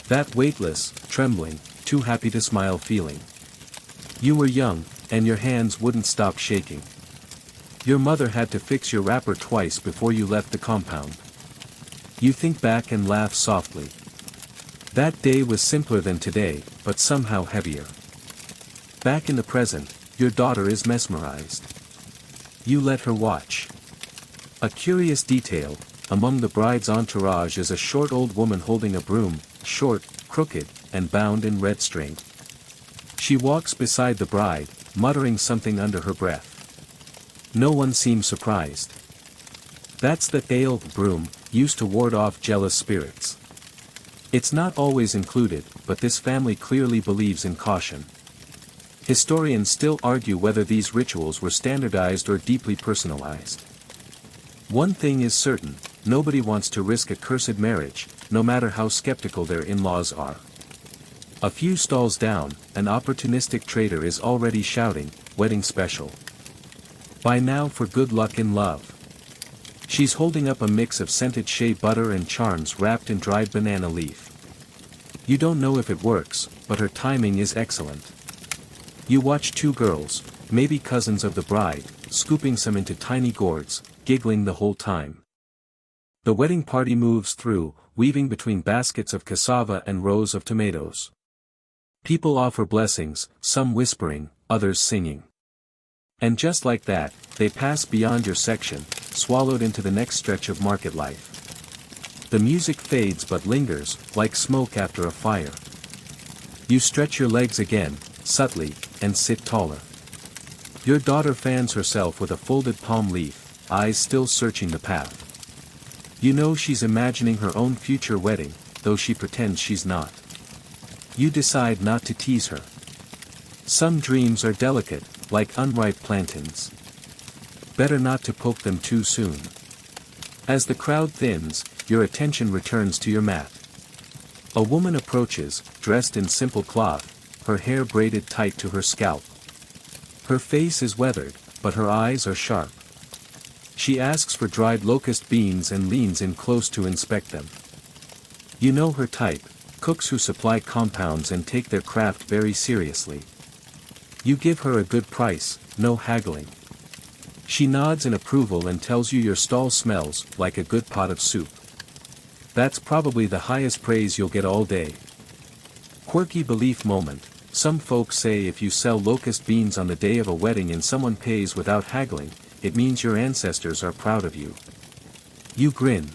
That weightless, trembling, too happy to smile feeling. You were young, and your hands wouldn't stop shaking. Your mother had to fix your wrapper twice before you left the compound. You think back and laugh softly. That day was simpler than today, but somehow heavier. Back in the present, your daughter is mesmerized. You let her watch. A curious detail, among the bride's entourage is a short old woman holding a broom, short, crooked, and bound in red string. She walks beside the bride, muttering something under her breath. No one seems surprised. That's the lulled broom, used to ward off jealous spirits. It's not always included, but this family clearly believes in caution. Historians still argue whether these rituals were standardized or deeply personalized. One thing is certain, nobody wants to risk a cursed marriage, no matter how skeptical their in-laws are. A few stalls down, an opportunistic trader is already shouting, "Wedding special. Buy now for good luck in love." She's holding up a mix of scented shea butter and charms wrapped in dried banana leaf. You don't know if it works, but her timing is excellent. You watch two girls, maybe cousins of the bride, scooping some into tiny gourds, giggling the whole time. The wedding party moves through, weaving between baskets of cassava and rows of tomatoes. People offer blessings, some whispering, others singing. And just like that, they pass beyond your section, swallowed into the next stretch of market life. The music fades but lingers, like smoke after a fire. You stretch your legs again, subtly, and sit taller. Your daughter fans herself with a folded palm leaf, eyes still searching the path. You know she's imagining her own future wedding, though she pretends she's not. You decide not to tease her. Some dreams are delicate, like unripe plantains. Better not to poke them too soon. As the crowd thins, your attention returns to your mat. A woman approaches, dressed in simple cloth, her hair braided tight to her scalp. Her face is weathered, but her eyes are sharp. She asks for dried locust beans and leans in close to inspect them. You know her type, cooks who supply compounds and take their craft very seriously. You give her a good price, no haggling. She nods in approval and tells you your stall smells like a good pot of soup. That's probably the highest praise you'll get all day. Quirky belief moment. Some folks say if you sell locust beans on the day of a wedding and someone pays without haggling, it means your ancestors are proud of you. You grin.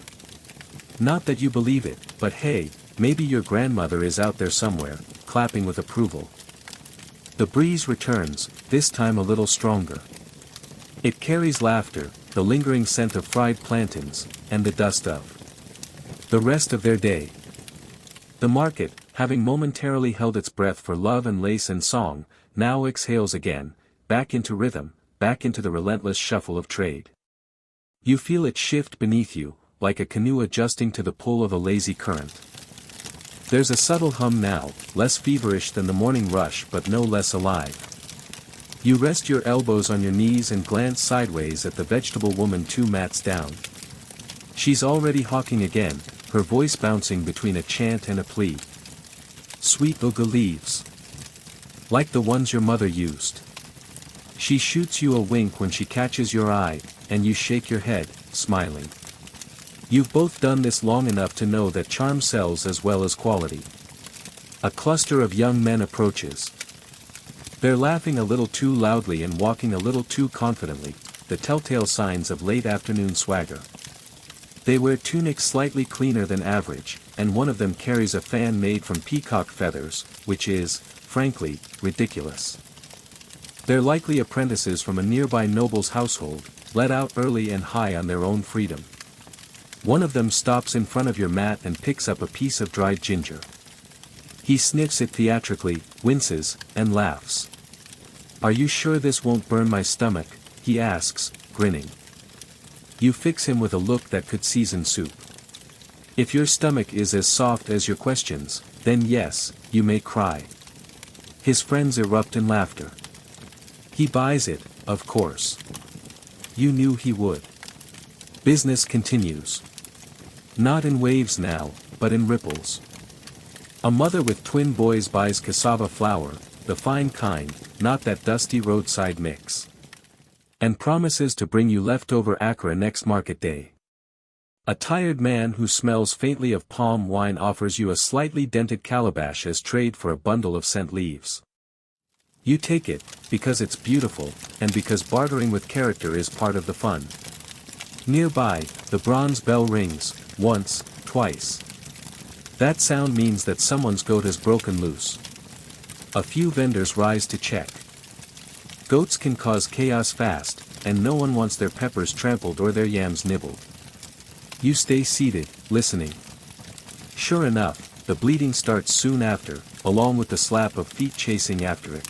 Not that you believe it, but hey, maybe your grandmother is out there somewhere, clapping with approval. The breeze returns, this time a little stronger. It carries laughter, the lingering scent of fried plantains, and the dust of the rest of their day. The market, having momentarily held its breath for love and lace and song, now exhales again, back into rhythm, back into the relentless shuffle of trade. You feel it shift beneath you, like a canoe adjusting to the pull of a lazy current. There's a subtle hum now, less feverish than the morning rush but no less alive. You rest your elbows on your knees and glance sideways at the vegetable woman 2 mats down. She's already hawking again, her voice bouncing between a chant and a plea. Sweet uga leaves. Like the ones your mother used. She shoots you a wink when she catches your eye, and you shake your head, smiling. You've both done this long enough to know that charm sells as well as quality. A cluster of young men approaches. They're laughing a little too loudly and walking a little too confidently, the telltale signs of late afternoon swagger. They wear tunics slightly cleaner than average, and one of them carries a fan made from peacock feathers, which is, frankly, ridiculous. They're likely apprentices from a nearby noble's household, let out early and high on their own freedom. One of them stops in front of your mat and picks up a piece of dried ginger. He sniffs it theatrically, winces, and laughs. "Are you sure this won't burn my stomach?" he asks, grinning. You fix him with a look that could season soup. If your stomach is as soft as your questions, then yes, you may cry. His friends erupt in laughter. He buys it, of course. You knew he would. Business continues. Not in waves now, but in ripples. A mother with twin boys buys cassava flour, the fine kind, not that dusty roadside mix. And promises to bring you leftover Accra next market day. A tired man who smells faintly of palm wine offers you a slightly dented calabash as trade for a bundle of scent leaves. You take it, because it's beautiful, and because bartering with character is part of the fun. Nearby, the bronze bell rings, once, twice. That sound means that someone's goat has broken loose. A few vendors rise to check. Goats can cause chaos fast, and no one wants their peppers trampled or their yams nibbled. You stay seated, listening. Sure enough, the bleating starts soon after, along with the slap of feet chasing after it.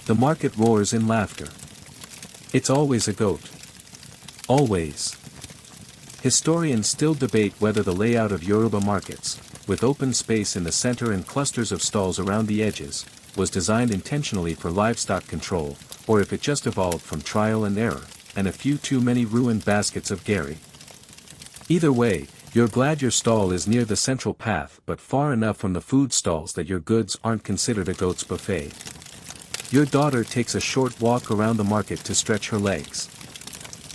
The market roars in laughter. It's always a goat. Always. Historians still debate whether the layout of Yoruba markets, with open space in the center and clusters of stalls around the edges, was designed intentionally for livestock control, or if it just evolved from trial and error, and a few too many ruined baskets of Gary. Either way, you're glad your stall is near the central path but far enough from the food stalls that your goods aren't considered a goat's buffet. Your daughter takes a short walk around the market to stretch her legs.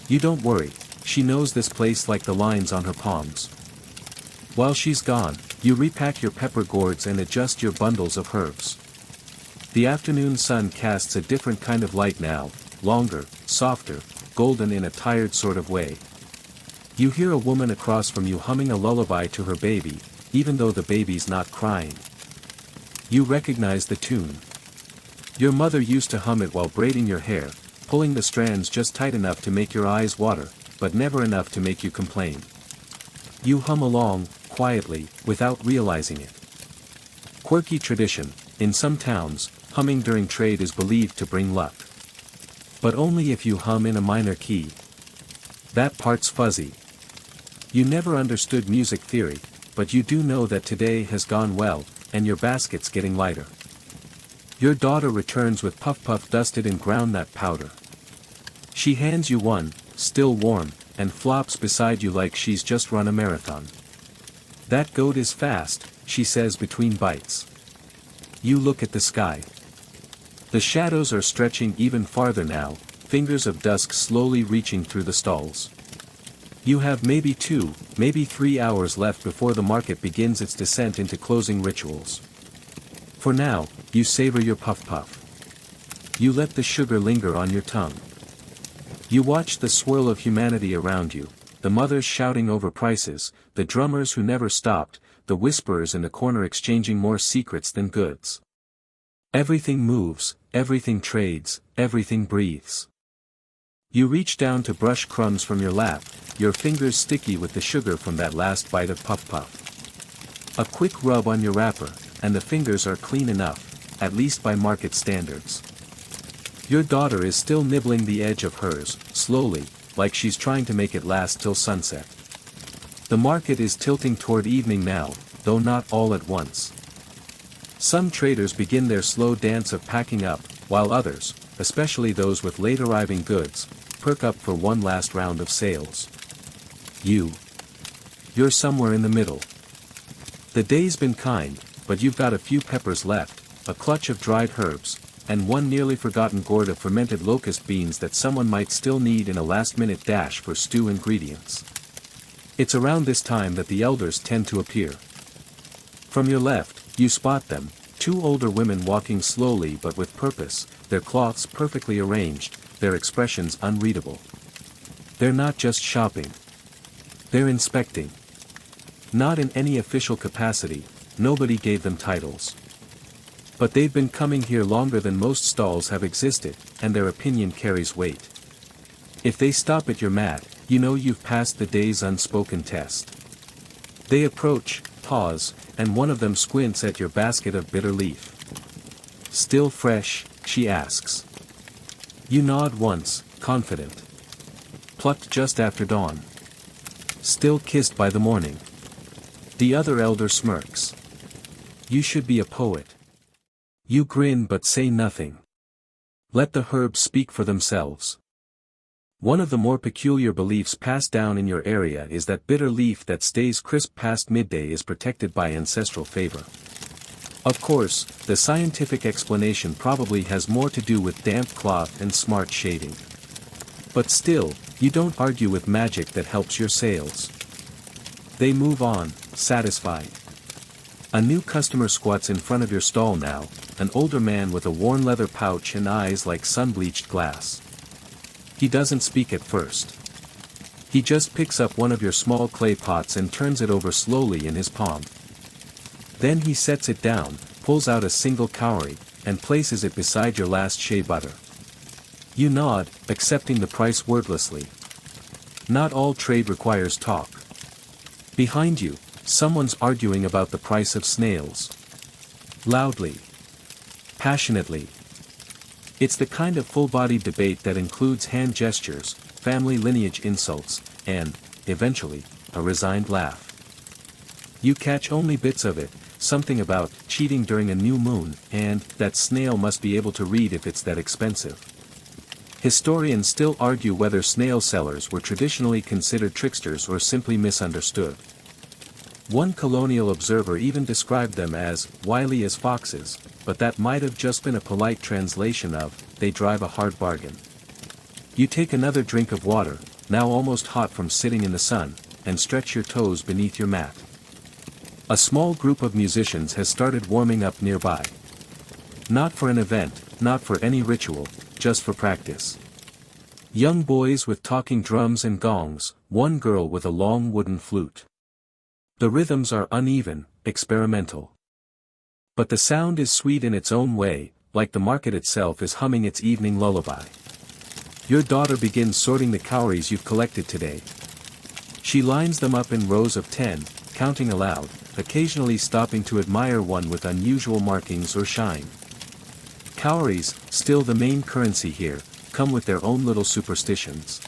You don't worry, she knows this place like the lines on her palms. While she's gone, you repack your pepper gourds and adjust your bundles of herbs. The afternoon sun casts a different kind of light now, longer, softer, golden in a tired sort of way. You hear a woman across from you humming a lullaby to her baby, even though the baby's not crying. You recognize the tune. Your mother used to hum it while braiding your hair, pulling the strands just tight enough to make your eyes water, but never enough to make you complain. You hum along, quietly, without realizing it. Quirky tradition, in some towns, humming during trade is believed to bring luck. But only if you hum in a minor key. That part's fuzzy. You never understood music theory, but you do know that today has gone well, and your basket's getting lighter. Your daughter returns with puff dusted in groundnut powder. She hands you one, still warm, and flops beside you like she's just run a marathon. That goat is fast, she says between bites. You look at the sky. The shadows are stretching even farther now, fingers of dusk slowly reaching through the stalls. You have maybe 2, maybe 3 hours left before the market begins its descent into closing rituals. For now, you savor your puff. You let the sugar linger on your tongue. You watch the swirl of humanity around you, the mothers shouting over prices, the drummers who never stopped, the whisperers in the corner exchanging more secrets than goods. Everything moves, everything trades, everything breathes. You reach down to brush crumbs from your lap, your fingers sticky with the sugar from that last bite of puff. A quick rub on your wrapper, and the fingers are clean enough, at least by market standards. Your daughter is still nibbling the edge of hers, slowly, like she's trying to make it last till sunset. The market is tilting toward evening now, though not all at once. Some traders begin their slow dance of packing up, while others, especially those with late arriving goods, perk up for one last round of sales. You're somewhere in the middle. The day's been kind, but you've got a few peppers left, a clutch of dried herbs, and one nearly forgotten gourd of fermented locust beans that someone might still need in a last-minute dash for stew ingredients. It's around this time that the elders tend to appear. From your left, you spot them, 2 older women walking slowly but with purpose, their cloths perfectly arranged, their expressions unreadable. They're not just shopping. They're inspecting. Not in any official capacity, nobody gave them titles. But they've been coming here longer than most stalls have existed, and their opinion carries weight. If they stop at your mat, you know you've passed the day's unspoken test. They approach, pause, and one of them squints at your basket of bitter leaf. Still fresh, she asks. You nod once, confident. Plucked just after dawn. Still kissed by the morning. The other elder smirks. You should be a poet. You grin but say nothing. Let the herbs speak for themselves. One of the more peculiar beliefs passed down in your area is that bitter leaf that stays crisp past midday is protected by ancestral favor. Of course, the scientific explanation probably has more to do with damp cloth and smart shading. But still, you don't argue with magic that helps your sales. They move on, satisfied. A new customer squats in front of your stall now, an older man with a worn leather pouch and eyes like sun-bleached glass. He doesn't speak at first. He just picks up one of your small clay pots and turns it over slowly in his palm. Then he sets it down, pulls out a single cowrie, and places it beside your last shea butter. You nod, accepting the price wordlessly. Not all trade requires talk. Behind you, someone's arguing about the price of snails. Loudly. Passionately. It's the kind of full-bodied debate that includes hand gestures, family lineage insults, and, eventually, a resigned laugh. You catch only bits of it, something about cheating during a new moon, and that snail must be able to read if it's that expensive. Historians still argue whether snail sellers were traditionally considered tricksters or simply misunderstood. One colonial observer even described them as wily as foxes, but that might have just been a polite translation of, they drive a hard bargain. You take another drink of water, now almost hot from sitting in the sun, and stretch your toes beneath your mat. A small group of musicians has started warming up nearby. Not for an event, not for any ritual, just for practice. Young boys with talking drums and gongs, one girl with a long wooden flute. The rhythms are uneven, experimental. But the sound is sweet in its own way, like the market itself is humming its evening lullaby. Your daughter begins sorting the cowries you've collected today. She lines them up in rows of 10, counting aloud, occasionally stopping to admire one with unusual markings or shine. Cowries, still the main currency here, come with their own little superstitions.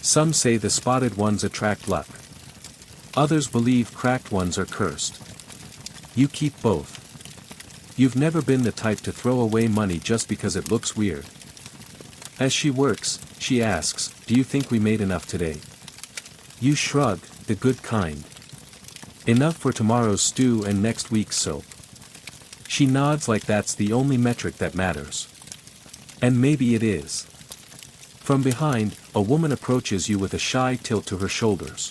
Some say the spotted ones attract luck. Others believe cracked ones are cursed. You keep both. You've never been the type to throw away money just because it looks weird. As she works, she asks, "Do you think we made enough today?" You shrug, the good kind. Enough for tomorrow's stew and next week's soap. She nods like that's the only metric that matters. And maybe it is. From behind, a woman approaches you with a shy tilt to her shoulders.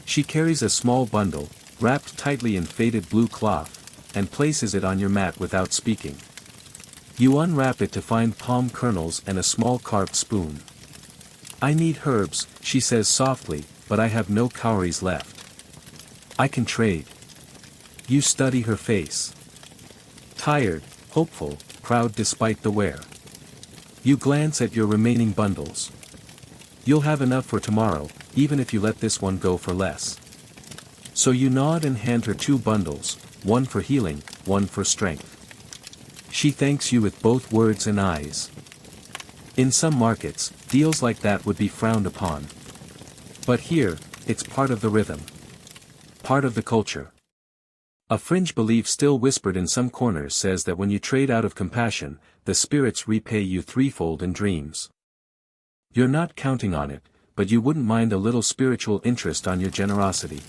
She carries a small bundle, wrapped tightly in faded blue cloth, and places it on your mat without speaking. You unwrap it to find palm kernels and a small carved spoon. "I need herbs," she says softly, "but I have no cowries left. I can trade." You study her face. Tired, hopeful, proud despite the wear. You glance at your remaining bundles. You'll have enough for tomorrow, even if you let this one go for less. So you nod and hand her 2 bundles, one for healing, one for strength. She thanks you with both words and eyes. In some markets, deals like that would be frowned upon. But here, it's part of the rhythm. Part of the culture. A fringe belief still whispered in some corners says that when you trade out of compassion, the spirits repay you threefold in dreams. You're not counting on it, but you wouldn't mind a little spiritual interest on your generosity.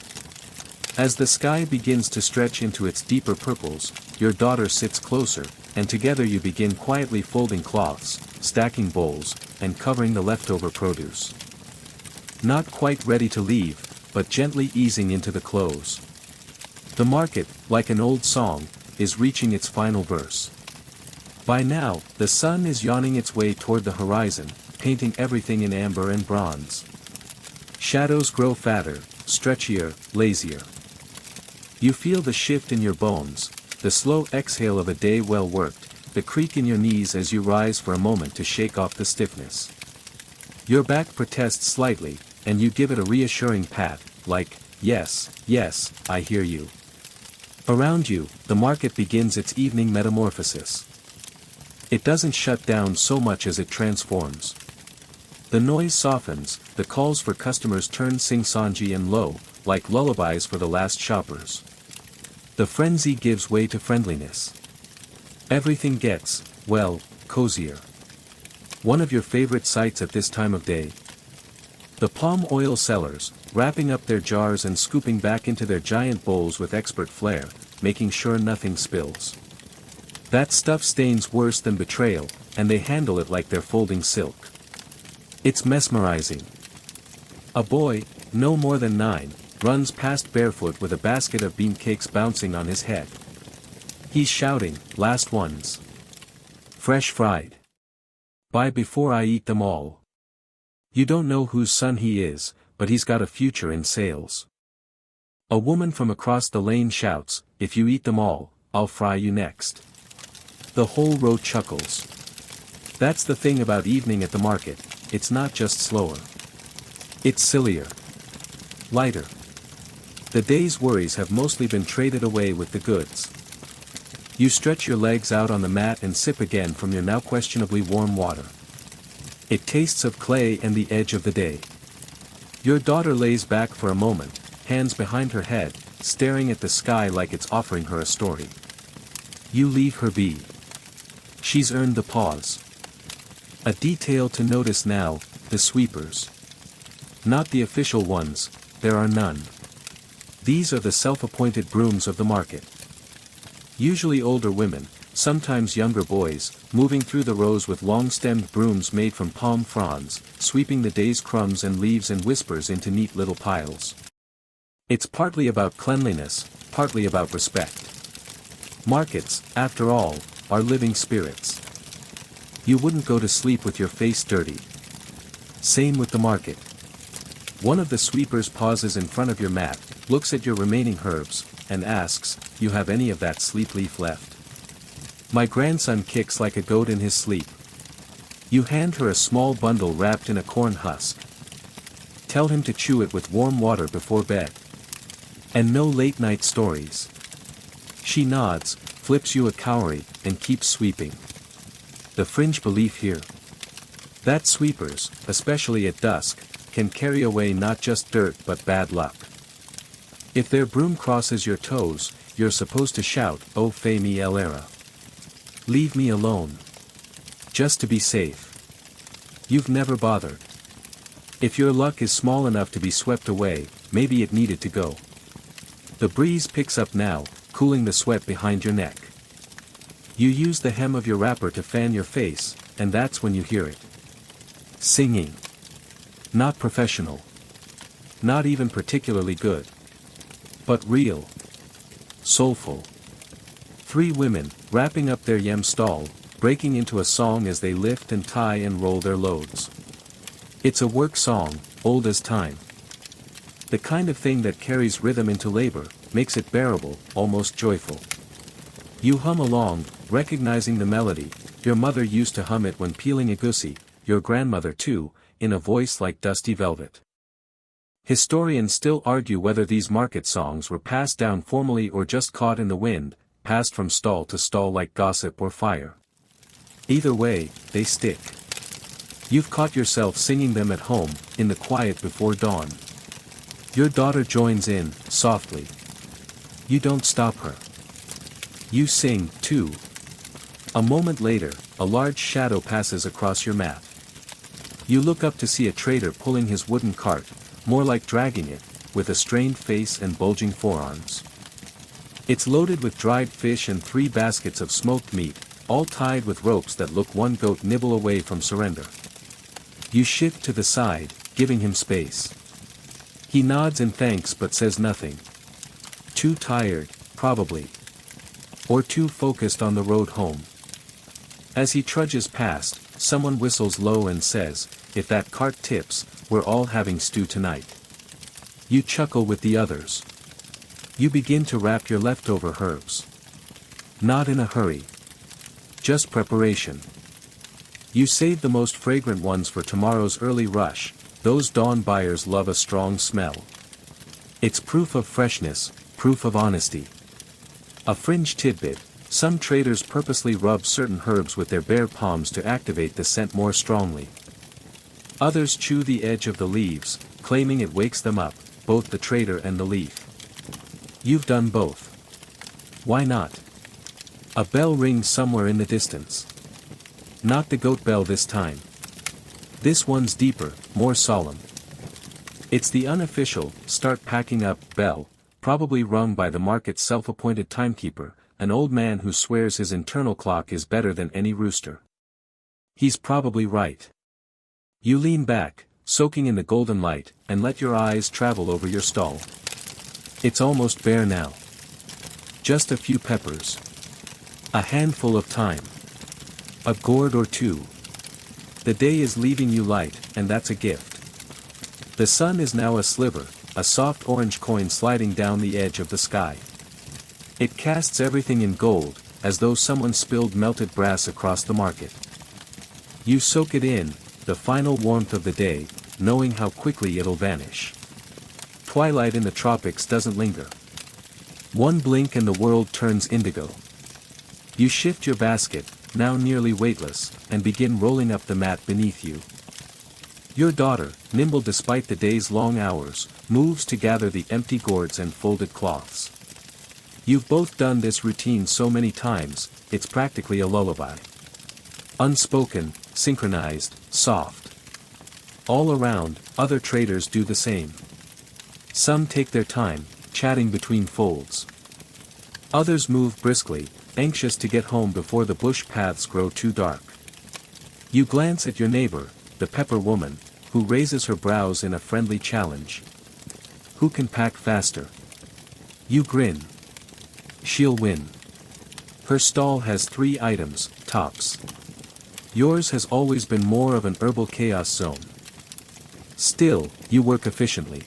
As the sky begins to stretch into its deeper purples, your daughter sits closer, and together you begin quietly folding cloths, stacking bowls, and covering the leftover produce. Not quite ready to leave, but gently easing into the close. The market, like an old song, is reaching its final verse. By now, the sun is yawning its way toward the horizon, painting everything in amber and bronze. Shadows grow fatter, stretchier, lazier. You feel the shift in your bones, the slow exhale of a day well worked, the creak in your knees as you rise for a moment to shake off the stiffness. Your back protests slightly, and you give it a reassuring pat, like, "Yes, yes, I hear you." Around you, the market begins its evening metamorphosis. It doesn't shut down so much as it transforms. The noise softens, the calls for customers turn sing-songy and low, like lullabies for the last shoppers. The frenzy gives way to friendliness. Everything gets, well, cozier. One of your favorite sights at this time of day? The palm oil sellers, wrapping up their jars and scooping back into their giant bowls with expert flair, making sure nothing spills. That stuff stains worse than betrayal, and they handle it like they're folding silk. It's mesmerizing. A boy, no more than 9, runs past barefoot with a basket of bean cakes bouncing on his head. He's shouting, "Last ones. Fresh fried. Buy before I eat them all." You don't know whose son he is, but he's got a future in sales. A woman from across the lane shouts, "If you eat them all, I'll fry you next." The whole row chuckles. That's the thing about evening at the market, it's not just slower. It's sillier. Lighter. The day's worries have mostly been traded away with the goods. You stretch your legs out on the mat and sip again from your now questionably warm water. It tastes of clay and the edge of the day. Your daughter lays back for a moment, hands behind her head, staring at the sky like it's offering her a story. You leave her be. She's earned the pause. A detail to notice now, the sweepers. Not the official ones, there are none. These are the self-appointed brooms of the market. Usually older women, sometimes younger boys, moving through the rows with long-stemmed brooms made from palm fronds, sweeping the day's crumbs and leaves and whispers into neat little piles. It's partly about cleanliness, partly about respect. Markets, after all, are living spirits. You wouldn't go to sleep with your face dirty. Same with the market. One of the sweepers pauses in front of your mat, looks at your remaining herbs, and asks, "You have any of that sleep leaf left?" My grandson kicks like a goat in his sleep. You hand her a small bundle wrapped in a corn husk. Tell him to chew it with warm water before bed. And no late night stories. She nods, flips you a cowrie, and keeps sweeping. The fringe belief here. That sweepers, especially at dusk, can carry away not just dirt but bad luck. If their broom crosses your toes, you're supposed to shout, "Oh fe mi elera. Leave me alone." Just to be safe. You've never bothered. If your luck is small enough to be swept away, maybe it needed to go. The breeze picks up now, cooling the sweat behind your neck. You use the hem of your wrapper to fan your face, and that's when you hear it. Singing. Not professional. Not even particularly good. But real. Soulful. 3 women, wrapping up their yam stall, breaking into a song as they lift and tie and roll their loads. It's a work song, old as time. The kind of thing that carries rhythm into labor, makes it bearable, almost joyful. You hum along, recognizing the melody. Your mother used to hum it when peeling a goosey, your grandmother too, in a voice like dusty velvet. Historians still argue whether these market songs were passed down formally or just caught in the wind, passed from stall to stall like gossip or fire. Either way, they stick. You've caught yourself singing them at home, in the quiet before dawn. Your daughter joins in, softly. You don't stop her. You sing, too. A moment later, a large shadow passes across your mat. You look up to see a trader pulling his wooden cart, more like dragging it, with a strained face and bulging forearms. It's loaded with dried fish and 3 baskets of smoked meat, all tied with ropes that look one goat nibble away from surrender. You shift to the side, giving him space. He nods in thanks but says nothing. Too tired, probably. Or too focused on the road home. As he trudges past, someone whistles low and says, "If that cart tips, we're all having stew tonight." You chuckle with the others. You begin to wrap your leftover herbs. Not in a hurry. Just preparation. You save the most fragrant ones for tomorrow's early rush. Those dawn buyers love a strong smell. It's proof of freshness, proof of honesty. A fringe tidbit, some traders purposely rub certain herbs with their bare palms to activate the scent more strongly. Others chew the edge of the leaves, claiming it wakes them up, both the trader and the leaf. You've done both. Why not? A bell rings somewhere in the distance. Not the goat bell this time. This one's deeper, more solemn. It's the unofficial, start packing up, bell, probably rung by the market's self-appointed timekeeper, an old man who swears his internal clock is better than any rooster. He's probably right. You lean back, soaking in the golden light, and let your eyes travel over your stall. It's almost bare now. Just a few peppers. A handful of thyme. A gourd or two. The day is leaving you light, and that's a gift. The sun is now a sliver, a soft orange coin sliding down the edge of the sky. It casts everything in gold, as though someone spilled melted brass across the market. You soak it in, the final warmth of the day, knowing how quickly it'll vanish. Twilight in the tropics doesn't linger. One blink and the world turns indigo. You shift your basket, now nearly weightless, and begin rolling up the mat beneath you. Your daughter, nimble despite the day's long hours, moves to gather the empty gourds and folded cloths. You've both done this routine so many times, it's practically a lullaby. Unspoken, synchronized, soft. All around, other traders do the same. Some take their time, chatting between folds. Others move briskly, anxious to get home before the bush paths grow too dark. You glance at your neighbor, the pepper woman, who raises her brows in a friendly challenge. Who can pack faster? You grin. She'll win. Her stall has 3 items, tops. Yours has always been more of an herbal chaos zone. Still, you work efficiently.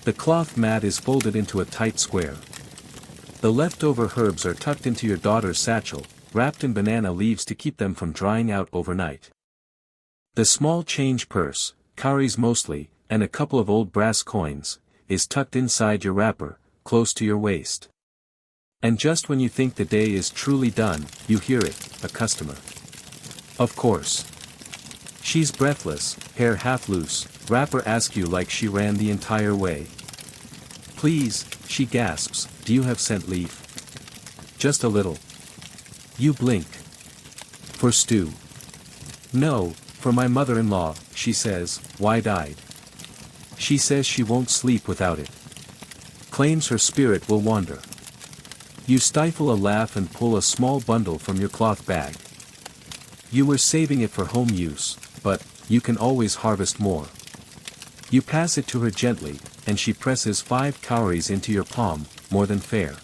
The cloth mat is folded into a tight square. The leftover herbs are tucked into your daughter's satchel, wrapped in banana leaves to keep them from drying out overnight. The small change purse, cowries mostly, and a couple of old brass coins, is tucked inside your wrapper, close to your waist. And just when you think the day is truly done, you hear it, a customer. Of course. She's breathless, hair half loose, wrapper asks you like she ran the entire way. Please, she gasps, do you have scent leaf? Just a little. You blink. For stew. No, for my mother-in-law, she says, wide-eyed. She says she won't sleep without it. Claims her spirit will wander. You stifle a laugh and pull a small bundle from your cloth bag. You were saving it for home use, but, you can always harvest more. You pass it to her gently, and she presses 5 cowries into your palm, more than fair.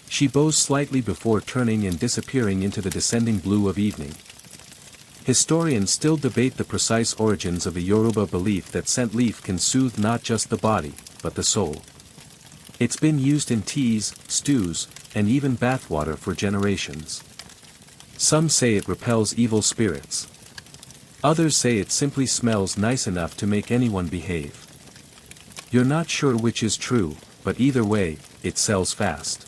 She bows slightly before turning and disappearing into the descending blue of evening. Historians still debate the precise origins of the Yoruba belief that scent leaf can soothe not just the body, but the soul. It's been used in teas, stews, and even bathwater for generations. Some say it repels evil spirits. Others say it simply smells nice enough to make anyone behave. You're not sure which is true, but either way, it sells fast.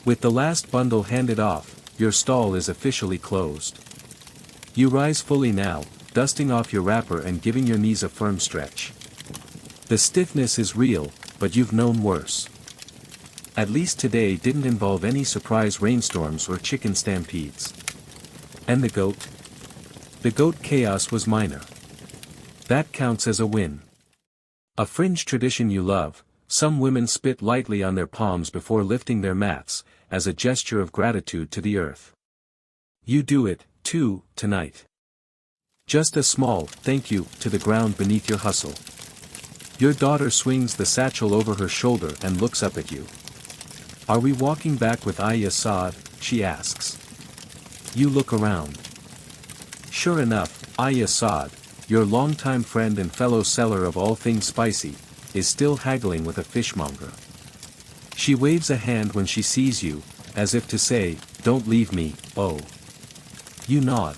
With the last bundle handed off, your stall is officially closed. You rise fully now, dusting off your wrapper and giving your knees a firm stretch. The stiffness is real, but you've known worse. At least today didn't involve any surprise rainstorms or chicken stampedes. And the goat? The goat chaos was minor. That counts as a win. A fringe tradition you love, some women spit lightly on their palms before lifting their mats, as a gesture of gratitude to the earth. You do it, too, tonight. Just a small thank you to the ground beneath your hustle. Your daughter swings the satchel over her shoulder and looks up at you. Are we walking back with Ayya Saad? She asks. You look around. Sure enough, Ayya Saad, your longtime friend and fellow seller of all things spicy, is still haggling with a fishmonger. She waves a hand when she sees you, as if to say, don't leave me, oh. You nod.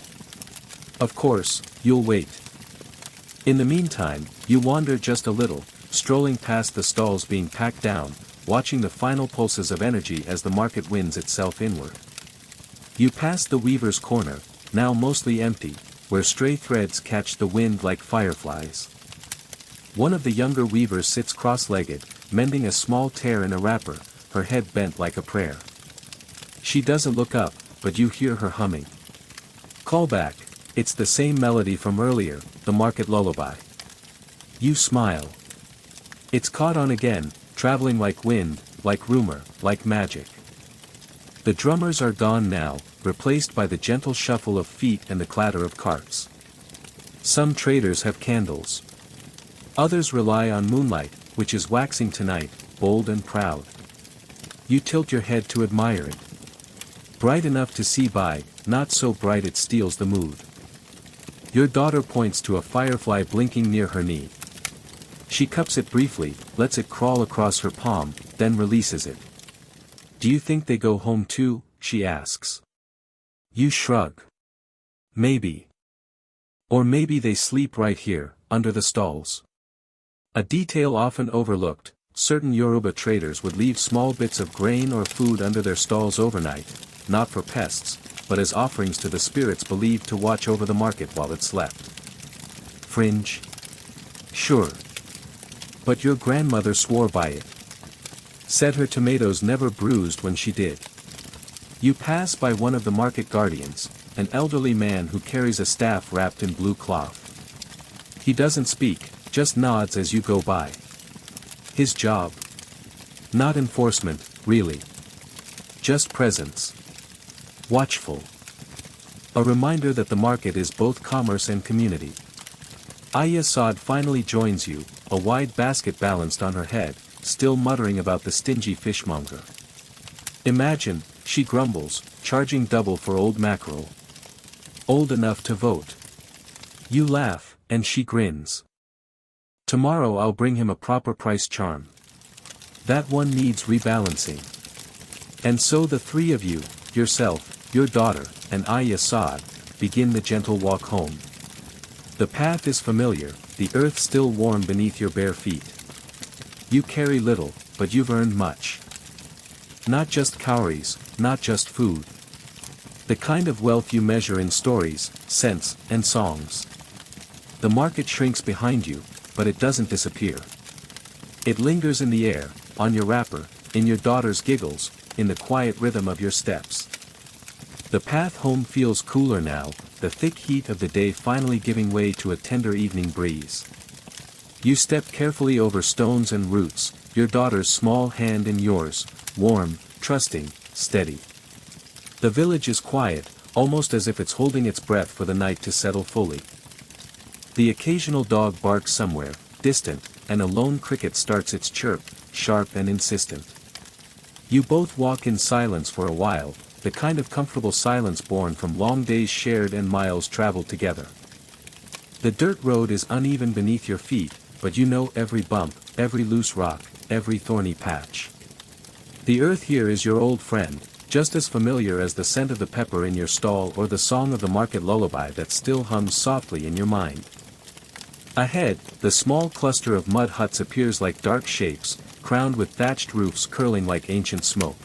Of course, you'll wait. In the meantime, you wander just a little, strolling past the stalls being packed down, watching the final pulses of energy as the market winds itself inward. You pass the weaver's corner, now mostly empty, where stray threads catch the wind like fireflies. One of the younger weavers sits cross-legged, mending a small tear in a wrapper, her head bent like a prayer. She doesn't look up, but you hear her humming. Call back, it's the same melody from earlier, the market lullaby. You smile. It's caught on again, traveling like wind, like rumor, like magic. The drummers are gone now, replaced by the gentle shuffle of feet and the clatter of carts. Some traders have candles. Others rely on moonlight, which is waxing tonight, bold and proud. You tilt your head to admire it. Bright enough to see by, not so bright it steals the mood. Your daughter points to a firefly blinking near her knee. She cups it briefly, lets it crawl across her palm, then releases it. Do you think they go home too? She asks. You shrug. Maybe. Or maybe they sleep right here, under the stalls. A detail often overlooked, certain Yoruba traders would leave small bits of grain or food under their stalls overnight, not for pests, but as offerings to the spirits believed to watch over the market while it slept. Fringe? Sure. But your grandmother swore by it. Said her tomatoes never bruised when she did. You pass by one of the market guardians, an elderly man who carries a staff wrapped in blue cloth. He doesn't speak, just nods as you go by. His job? Not enforcement, really. Just presence. Watchful. A reminder that the market is both commerce and community. Aya Saad finally joins you, a wide basket balanced on her head, still muttering about the stingy fishmonger. Imagine, she grumbles, charging double for old mackerel. Old enough to vote. You laugh, and she grins. Tomorrow I'll bring him a proper price charm. That one needs rebalancing. And so the three of you, yourself, your daughter, and Aya Saad, begin the gentle walk home. The path is familiar, the earth still warm beneath your bare feet. You carry little, but you've earned much. Not just cowries, not just food. The kind of wealth you measure in stories, scents, and songs. The market shrinks behind you, but it doesn't disappear. It lingers in the air, on your wrapper, in your daughter's giggles, in the quiet rhythm of your steps. The path home feels cooler now, the thick heat of the day finally giving way to a tender evening breeze. You step carefully over stones and roots, your daughter's small hand in yours, warm, trusting, steady. The village is quiet, almost as if it's holding its breath for the night to settle fully. The occasional dog barks somewhere, distant, and a lone cricket starts its chirp, sharp and insistent. You both walk in silence for a while, the kind of comfortable silence born from long days shared and miles traveled together. The dirt road is uneven beneath your feet, but you know every bump, every loose rock, every thorny patch. The earth here is your old friend, just as familiar as the scent of the pepper in your stall or the song of the market lullaby that still hums softly in your mind. Ahead, the small cluster of mud huts appears like dark shapes, crowned with thatched roofs curling like ancient smoke.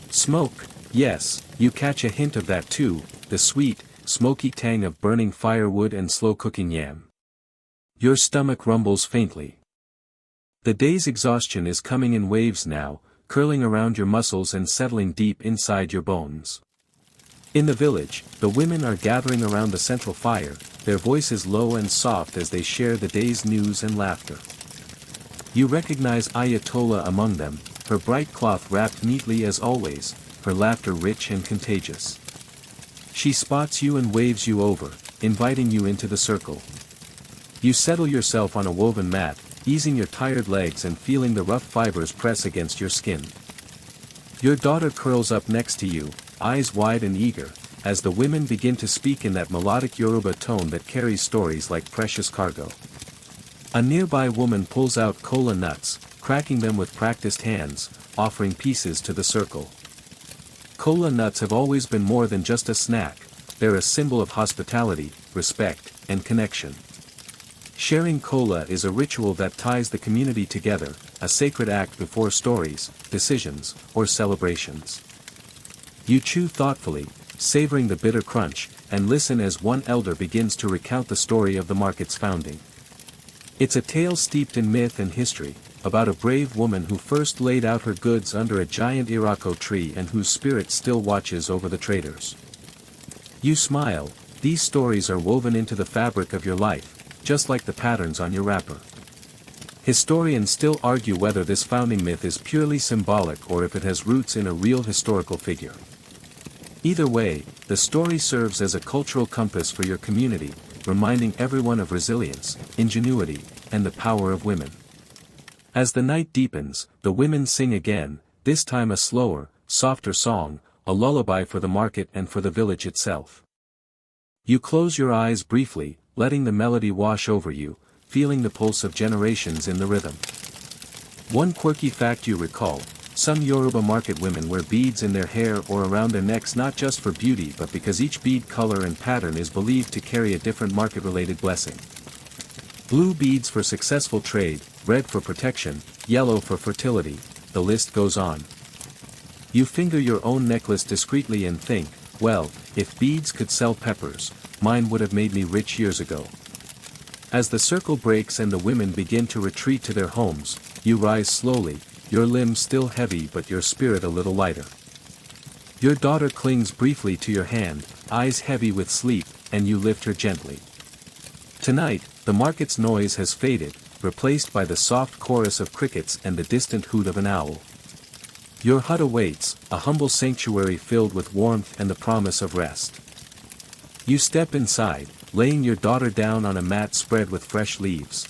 Smoke, yes, you catch a hint of that too, the sweet, smoky tang of burning firewood and slow-cooking yam. Your stomach rumbles faintly. The day's exhaustion is coming in waves now, curling around your muscles and settling deep inside your bones. In the village, the women are gathering around the central fire, their voices low and soft as they share the day's news and laughter. You recognize Ayatollah among them, her bright cloth wrapped neatly as always, her laughter rich and contagious. She spots you and waves you over, inviting you into the circle. You settle yourself on a woven mat, easing your tired legs and feeling the rough fibers press against your skin. Your daughter curls up next to you, eyes wide and eager, as the women begin to speak in that melodic Yoruba tone that carries stories like precious cargo. A nearby woman pulls out kola nuts, cracking them with practiced hands, offering pieces to the circle. Kola nuts have always been more than just a snack, they're a symbol of hospitality, respect, and connection. Sharing kola is a ritual that ties the community together, a sacred act before stories, decisions, or celebrations. You chew thoughtfully, savoring the bitter crunch, and listen as one elder begins to recount the story of the market's founding. It's a tale steeped in myth and history, about a brave woman who first laid out her goods under a giant irako tree and whose spirit still watches over the traders. You smile, these stories are woven into the fabric of your life, just like the patterns on your wrapper. Historians still argue whether this founding myth is purely symbolic or if it has roots in a real historical figure. Either way, the story serves as a cultural compass for your community, reminding everyone of resilience, ingenuity, and the power of women. As the night deepens, the women sing again, this time a slower, softer song, a lullaby for the market and for the village itself. You close your eyes briefly, letting the melody wash over you, feeling the pulse of generations in the rhythm. One quirky fact you recall: some Yoruba market women wear beads in their hair or around their necks not just for beauty but because each bead color and pattern is believed to carry a different market-related blessing. Blue beads for successful trade, red for protection, yellow for fertility, the list goes on. You finger your own necklace discreetly and think, well, if beads could sell peppers, mine would have made me rich years ago. As the circle breaks and the women begin to retreat to their homes, you rise slowly, your limbs still heavy but your spirit a little lighter. Your daughter clings briefly to your hand, eyes heavy with sleep, and you lift her gently. Tonight, the market's noise has faded, replaced by the soft chorus of crickets and the distant hoot of an owl. Your hut awaits, a humble sanctuary filled with warmth and the promise of rest. You step inside, laying your daughter down on a mat spread with fresh leaves.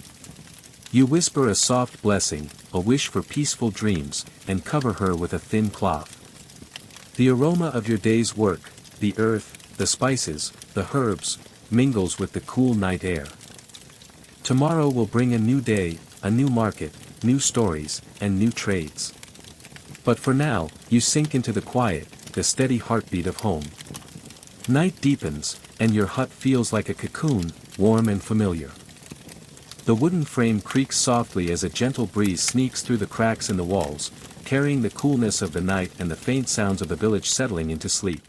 You whisper a soft blessing, a wish for peaceful dreams, and cover her with a thin cloth. The aroma of your day's work, the earth, the spices, the herbs, mingles with the cool night air. Tomorrow will bring a new day, a new market, new stories, and new trades. But for now, you sink into the quiet, the steady heartbeat of home. Night deepens, and your hut feels like a cocoon, warm and familiar. The wooden frame creaks softly as a gentle breeze sneaks through the cracks in the walls, carrying the coolness of the night and the faint sounds of the village settling into sleep.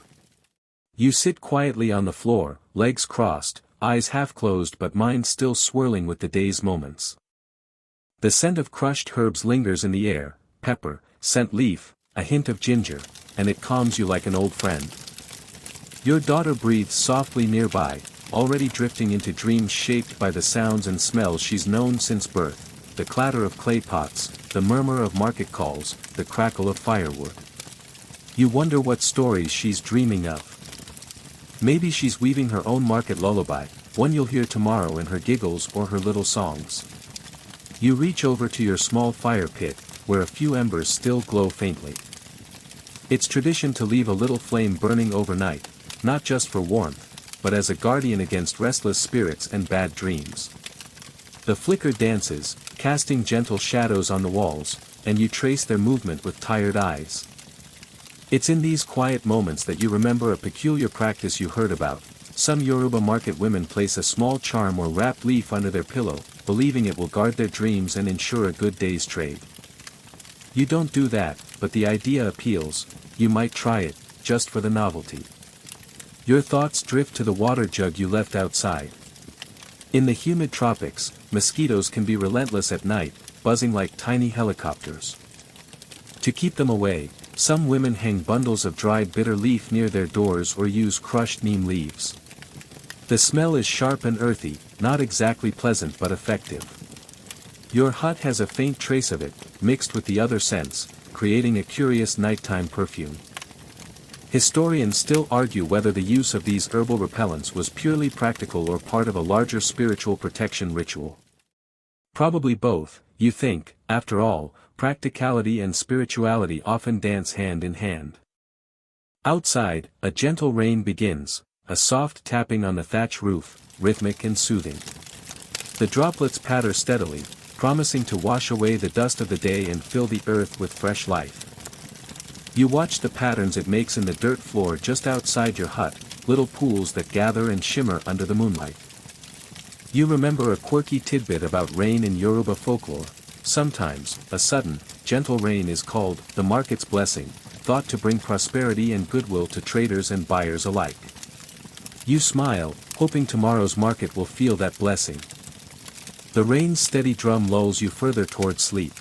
You sit quietly on the floor, legs crossed, eyes half closed but mind still swirling with the day's moments. The scent of crushed herbs lingers in the air, pepper, scent leaf, a hint of ginger, and it calms you like an old friend. Your daughter breathes softly nearby, already drifting into dreams shaped by the sounds and smells she's known since birth, the clatter of clay pots, the murmur of market calls, the crackle of firewood. You wonder what stories she's dreaming of. Maybe she's weaving her own market lullaby, one you'll hear tomorrow in her giggles or her little songs. You reach over to your small fire pit, where a few embers still glow faintly. It's tradition to leave a little flame burning overnight, not just for warmth, but as a guardian against restless spirits and bad dreams. The flicker dances, casting gentle shadows on the walls, and you trace their movement with tired eyes. It's in these quiet moments that you remember a peculiar practice you heard about. Some Yoruba market women place a small charm or wrapped leaf under their pillow, believing it will guard their dreams and ensure a good day's trade. You don't do that, but the idea appeals. You might try it, just for the novelty. Your thoughts drift to the water jug you left outside. In the humid tropics, mosquitoes can be relentless at night, buzzing like tiny helicopters. To keep them away, some women hang bundles of dried bitter leaf near their doors or use crushed neem leaves. The smell is sharp and earthy, not exactly pleasant but effective. Your hut has a faint trace of it, mixed with the other scents, creating a curious nighttime perfume. Historians still argue whether the use of these herbal repellents was purely practical or part of a larger spiritual protection ritual. Probably both, you think. After all, practicality and spirituality often dance hand in hand. Outside, a gentle rain begins, a soft tapping on the thatch roof, rhythmic and soothing. The droplets patter steadily, promising to wash away the dust of the day and fill the earth with fresh life. You watch the patterns it makes in the dirt floor just outside your hut, little pools that gather and shimmer under the moonlight. You remember a quirky tidbit about rain in Yoruba folklore. Sometimes, a sudden, gentle rain is called the market's blessing, thought to bring prosperity and goodwill to traders and buyers alike. You smile, hoping tomorrow's market will feel that blessing. The rain's steady drum lulls you further toward sleep.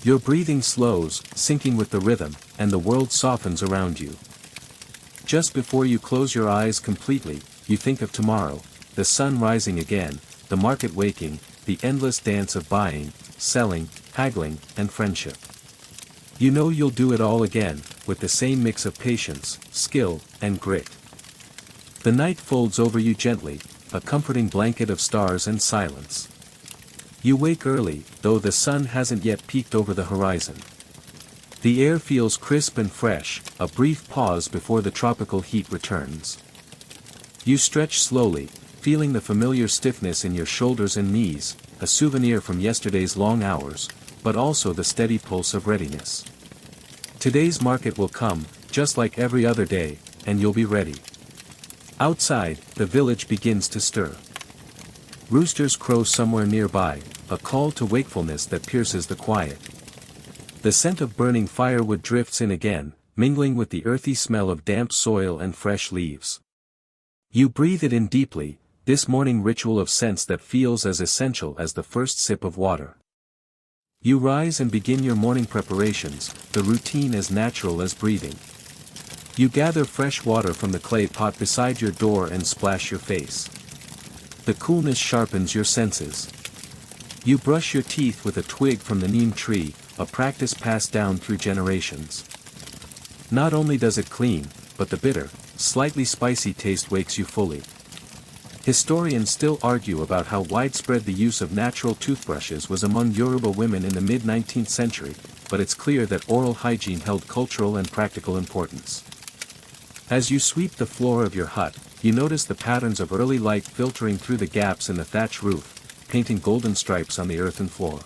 Your breathing slows, syncing with the rhythm, and the world softens around you. Just before you close your eyes completely, you think of tomorrow, the sun rising again, the market waking, the endless dance of buying, selling, haggling, and friendship. You know you'll do it all again, with the same mix of patience, skill, and grit. The night folds over you gently, a comforting blanket of stars and silence. You wake early, though the sun hasn't yet peeked over the horizon. The air feels crisp and fresh, a brief pause before the tropical heat returns. You stretch slowly, feeling the familiar stiffness in your shoulders and knees, a souvenir from yesterday's long hours, but also the steady pulse of readiness. Today's market will come, just like every other day, and you'll be ready. Outside, the village begins to stir. Roosters crow somewhere nearby, a call to wakefulness that pierces the quiet. The scent of burning firewood drifts in again, mingling with the earthy smell of damp soil and fresh leaves. You breathe it in deeply, this morning ritual of scents that feels as essential as the first sip of water. You rise and begin your morning preparations, the routine as natural as breathing. You gather fresh water from the clay pot beside your door and splash your face. The coolness sharpens your senses. You brush your teeth with a twig from the neem tree, a practice passed down through generations. Not only does it clean, but the bitter, slightly spicy taste wakes you fully. Historians still argue about how widespread the use of natural toothbrushes was among Yoruba women in the mid-19th century, but it's clear that oral hygiene held cultural and practical importance. As you sweep the floor of your hut, you notice the patterns of early light filtering through the gaps in the thatch roof, painting golden stripes on the earthen floor.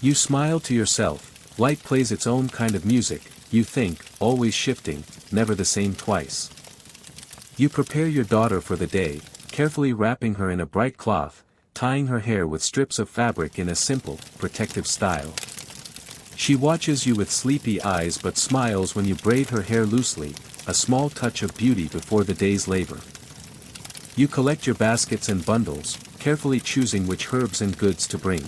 You smile to yourself, light plays its own kind of music, you think, always shifting, never the same twice. You prepare your daughter for the day, carefully wrapping her in a bright cloth, tying her hair with strips of fabric in a simple, protective style. She watches you with sleepy eyes but smiles when you braid her hair loosely, a small touch of beauty before the day's labor. You collect your baskets and bundles, carefully choosing which herbs and goods to bring.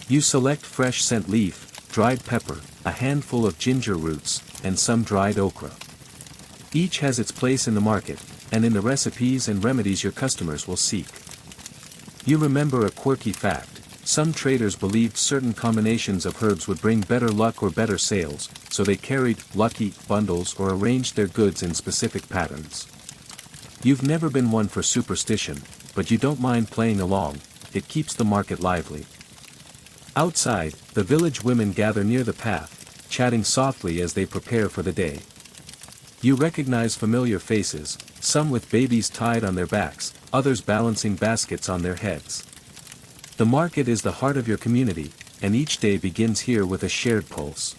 You select fresh scent leaf, dried pepper, a handful of ginger roots, and some dried okra. Each has its place in the market, and in the recipes and remedies your customers will seek. You remember a quirky fact. Some traders believed certain combinations of herbs would bring better luck or better sales, so they carried lucky bundles or arranged their goods in specific patterns. You've never been one for superstition, but you don't mind playing along, it keeps the market lively. Outside, the village women gather near the path, chatting softly as they prepare for the day. You recognize familiar faces, some with babies tied on their backs, others balancing baskets on their heads. The market is the heart of your community, and each day begins here with a shared pulse.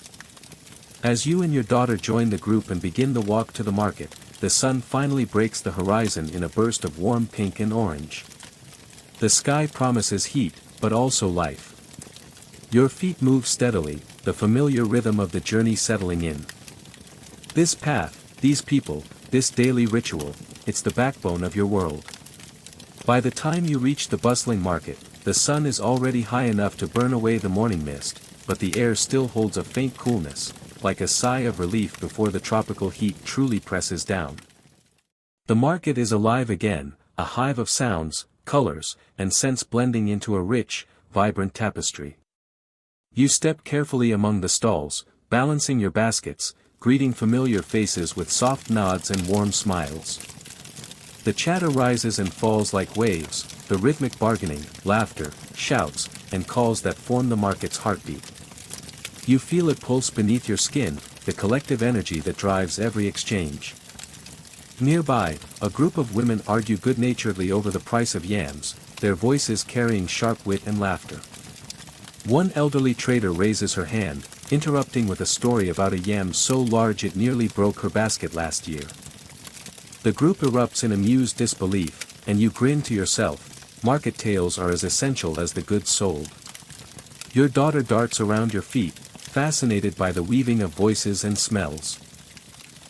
As you and your daughter join the group and begin the walk to the market, the sun finally breaks the horizon in a burst of warm pink and orange. The sky promises heat, but also life. Your feet move steadily, the familiar rhythm of the journey settling in. This path, these people, this daily ritual, it's the backbone of your world. By the time you reach the bustling market, the sun is already high enough to burn away the morning mist, but the air still holds a faint coolness, like a sigh of relief before the tropical heat truly presses down. The market is alive again, a hive of sounds, colors, and scents blending into a rich, vibrant tapestry. You step carefully among the stalls, balancing your baskets, greeting familiar faces with soft nods and warm smiles. The chatter rises and falls like waves, the rhythmic bargaining, laughter, shouts, and calls that form the market's heartbeat. You feel it pulse beneath your skin, the collective energy that drives every exchange. Nearby, a group of women argue good-naturedly over the price of yams, their voices carrying sharp wit and laughter. One elderly trader raises her hand, interrupting with a story about a yam so large it nearly broke her basket last year. The group erupts in amused disbelief, and you grin to yourself, market tales are as essential as the goods sold. Your daughter darts around your feet, fascinated by the weaving of voices and smells.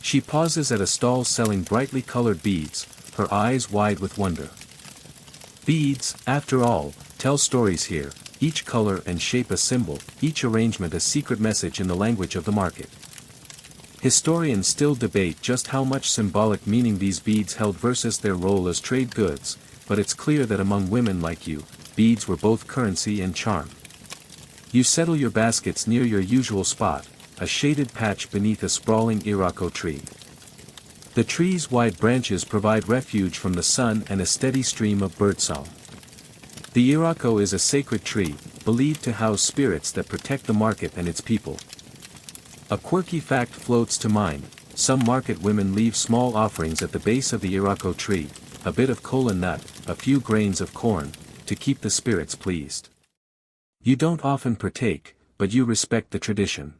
She pauses at a stall selling brightly colored beads, her eyes wide with wonder. Beads, after all, tell stories here, each color and shape a symbol, each arrangement a secret message in the language of the market. Historians still debate just how much symbolic meaning these beads held versus their role as trade goods, but it's clear that among women like you, beads were both currency and charm. You settle your baskets near your usual spot, a shaded patch beneath a sprawling Irako tree. The tree's wide branches provide refuge from the sun and a steady stream of birdsong. The Irako is a sacred tree, believed to house spirits that protect the market and its people. A quirky fact floats to mind: some market women leave small offerings at the base of the Irako tree, a bit of kola nut, a few grains of corn, to keep the spirits pleased. You don't often partake, but you respect the tradition.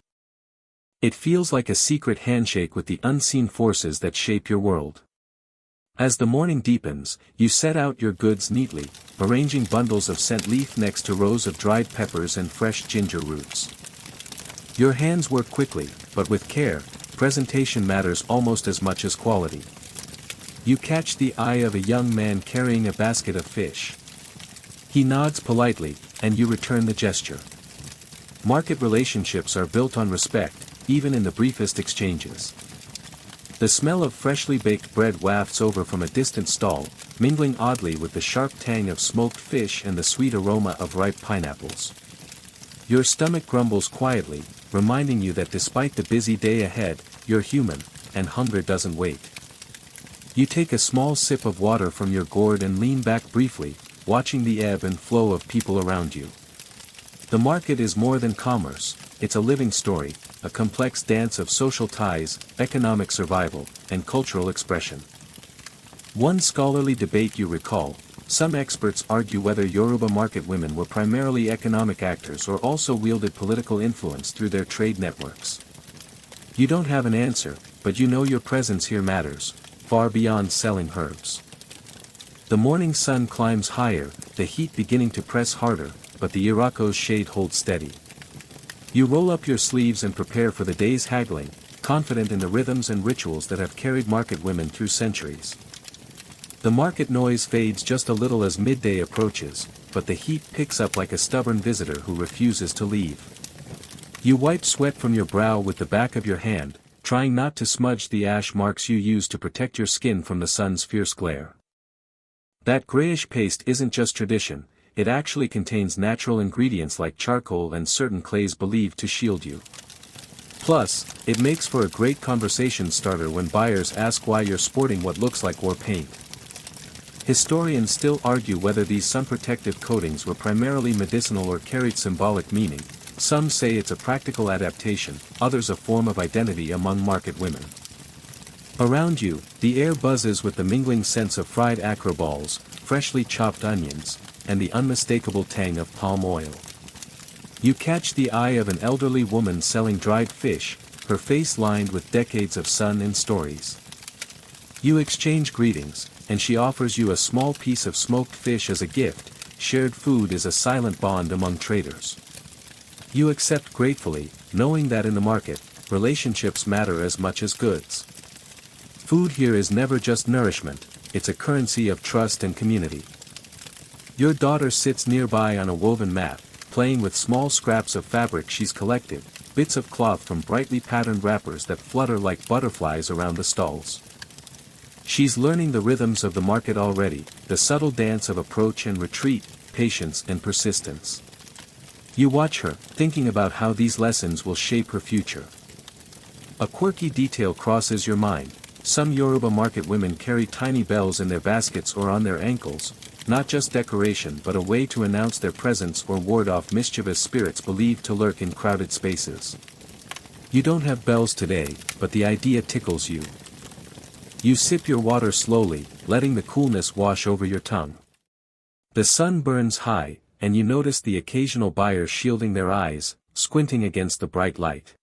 It feels like a secret handshake with the unseen forces that shape your world. As the morning deepens, you set out your goods neatly, arranging bundles of scent leaf next to rows of dried peppers and fresh ginger roots. Your hands work quickly, but with care. Presentation matters almost as much as quality. You catch the eye of a young man carrying a basket of fish. He nods politely, and you return the gesture. Market relationships are built on respect, even in the briefest exchanges. The smell of freshly baked bread wafts over from a distant stall, mingling oddly with the sharp tang of smoked fish and the sweet aroma of ripe pineapples. Your stomach grumbles quietly, reminding you that despite the busy day ahead, you're human, and hunger doesn't wait. You take a small sip of water from your gourd and lean back briefly, watching the ebb and flow of people around you. The market is more than commerce, it's a living story, a complex dance of social ties, economic survival, and cultural expression. One scholarly debate you recall: some experts argue whether Yoruba market women were primarily economic actors or also wielded political influence through their trade networks. You don't have an answer, but you know your presence here matters, far beyond selling herbs. The morning sun climbs higher, the heat beginning to press harder, but the Irako's shade holds steady. You roll up your sleeves and prepare for the day's haggling, confident in the rhythms and rituals that have carried market women through centuries. The market noise fades just a little as midday approaches, but the heat picks up like a stubborn visitor who refuses to leave. You wipe sweat from your brow with the back of your hand, trying not to smudge the ash marks you use to protect your skin from the sun's fierce glare. That grayish paste isn't just tradition, it actually contains natural ingredients like charcoal and certain clays believed to shield you. Plus, it makes for a great conversation starter when buyers ask why you're sporting what looks like war paint. Historians still argue whether these sun-protective coatings were primarily medicinal or carried symbolic meaning. Some say it's a practical adaptation, others a form of identity among market women. Around you, the air buzzes with the mingling scents of fried acro balls, freshly chopped onions, and the unmistakable tang of palm oil. You catch the eye of an elderly woman selling dried fish, her face lined with decades of sun and stories. You exchange greetings, and she offers you a small piece of smoked fish as a gift. Shared food is a silent bond among traders. You accept gratefully, knowing that in the market, relationships matter as much as goods. Food here is never just nourishment, it's a currency of trust and community. Your daughter sits nearby on a woven mat, playing with small scraps of fabric she's collected, bits of cloth from brightly patterned wrappers that flutter like butterflies around the stalls. She's learning the rhythms of the market already, the subtle dance of approach and retreat, patience and persistence. You watch her, thinking about how these lessons will shape her future. A quirky detail crosses your mind: some Yoruba market women carry tiny bells in their baskets or on their ankles, not just decoration but a way to announce their presence or ward off mischievous spirits believed to lurk in crowded spaces. You don't have bells today, but the idea tickles you. You sip your water slowly, letting the coolness wash over your tongue. The sun burns high, and you notice the occasional buyer shielding their eyes, squinting against the bright light.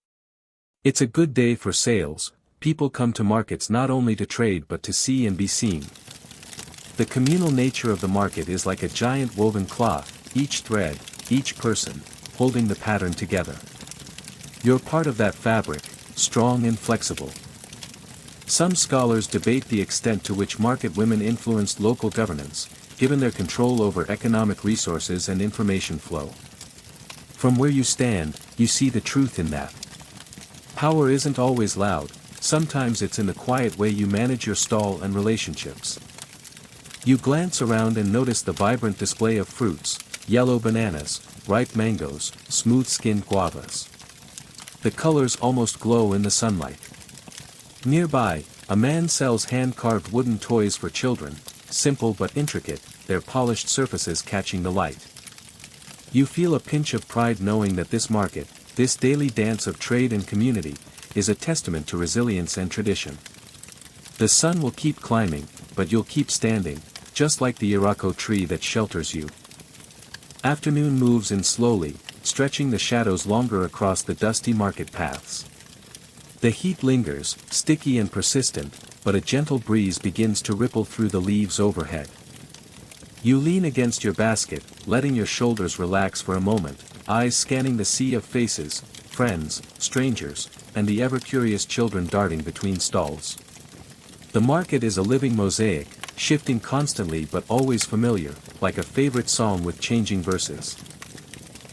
It's a good day for sales. People come to markets not only to trade but to see and be seen. The communal nature of the market is like a giant woven cloth, each thread, each person, holding the pattern together. You're part of that fabric, strong and flexible. Some scholars debate the extent to which market women influenced local governance, given their control over economic resources and information flow. From where you stand, you see the truth in that. Power isn't always loud, sometimes it's in the quiet way you manage your stall and relationships. You glance around and notice the vibrant display of fruits: yellow bananas, ripe mangoes, smooth-skinned guavas. The colors almost glow in the sunlight. Nearby, a man sells hand-carved wooden toys for children, simple but intricate, their polished surfaces catching the light. You feel a pinch of pride knowing that this market, this daily dance of trade and community, is a testament to resilience and tradition. The sun will keep climbing, but you'll keep standing, just like the irako tree that shelters you. Afternoon moves in slowly, stretching the shadows longer across the dusty market paths. The heat lingers, sticky and persistent, but a gentle breeze begins to ripple through the leaves overhead. You lean against your basket, letting your shoulders relax for a moment, eyes scanning the sea of faces, friends, strangers, and the ever-curious children darting between stalls. The market is a living mosaic, shifting constantly but always familiar, like a favorite song with changing verses.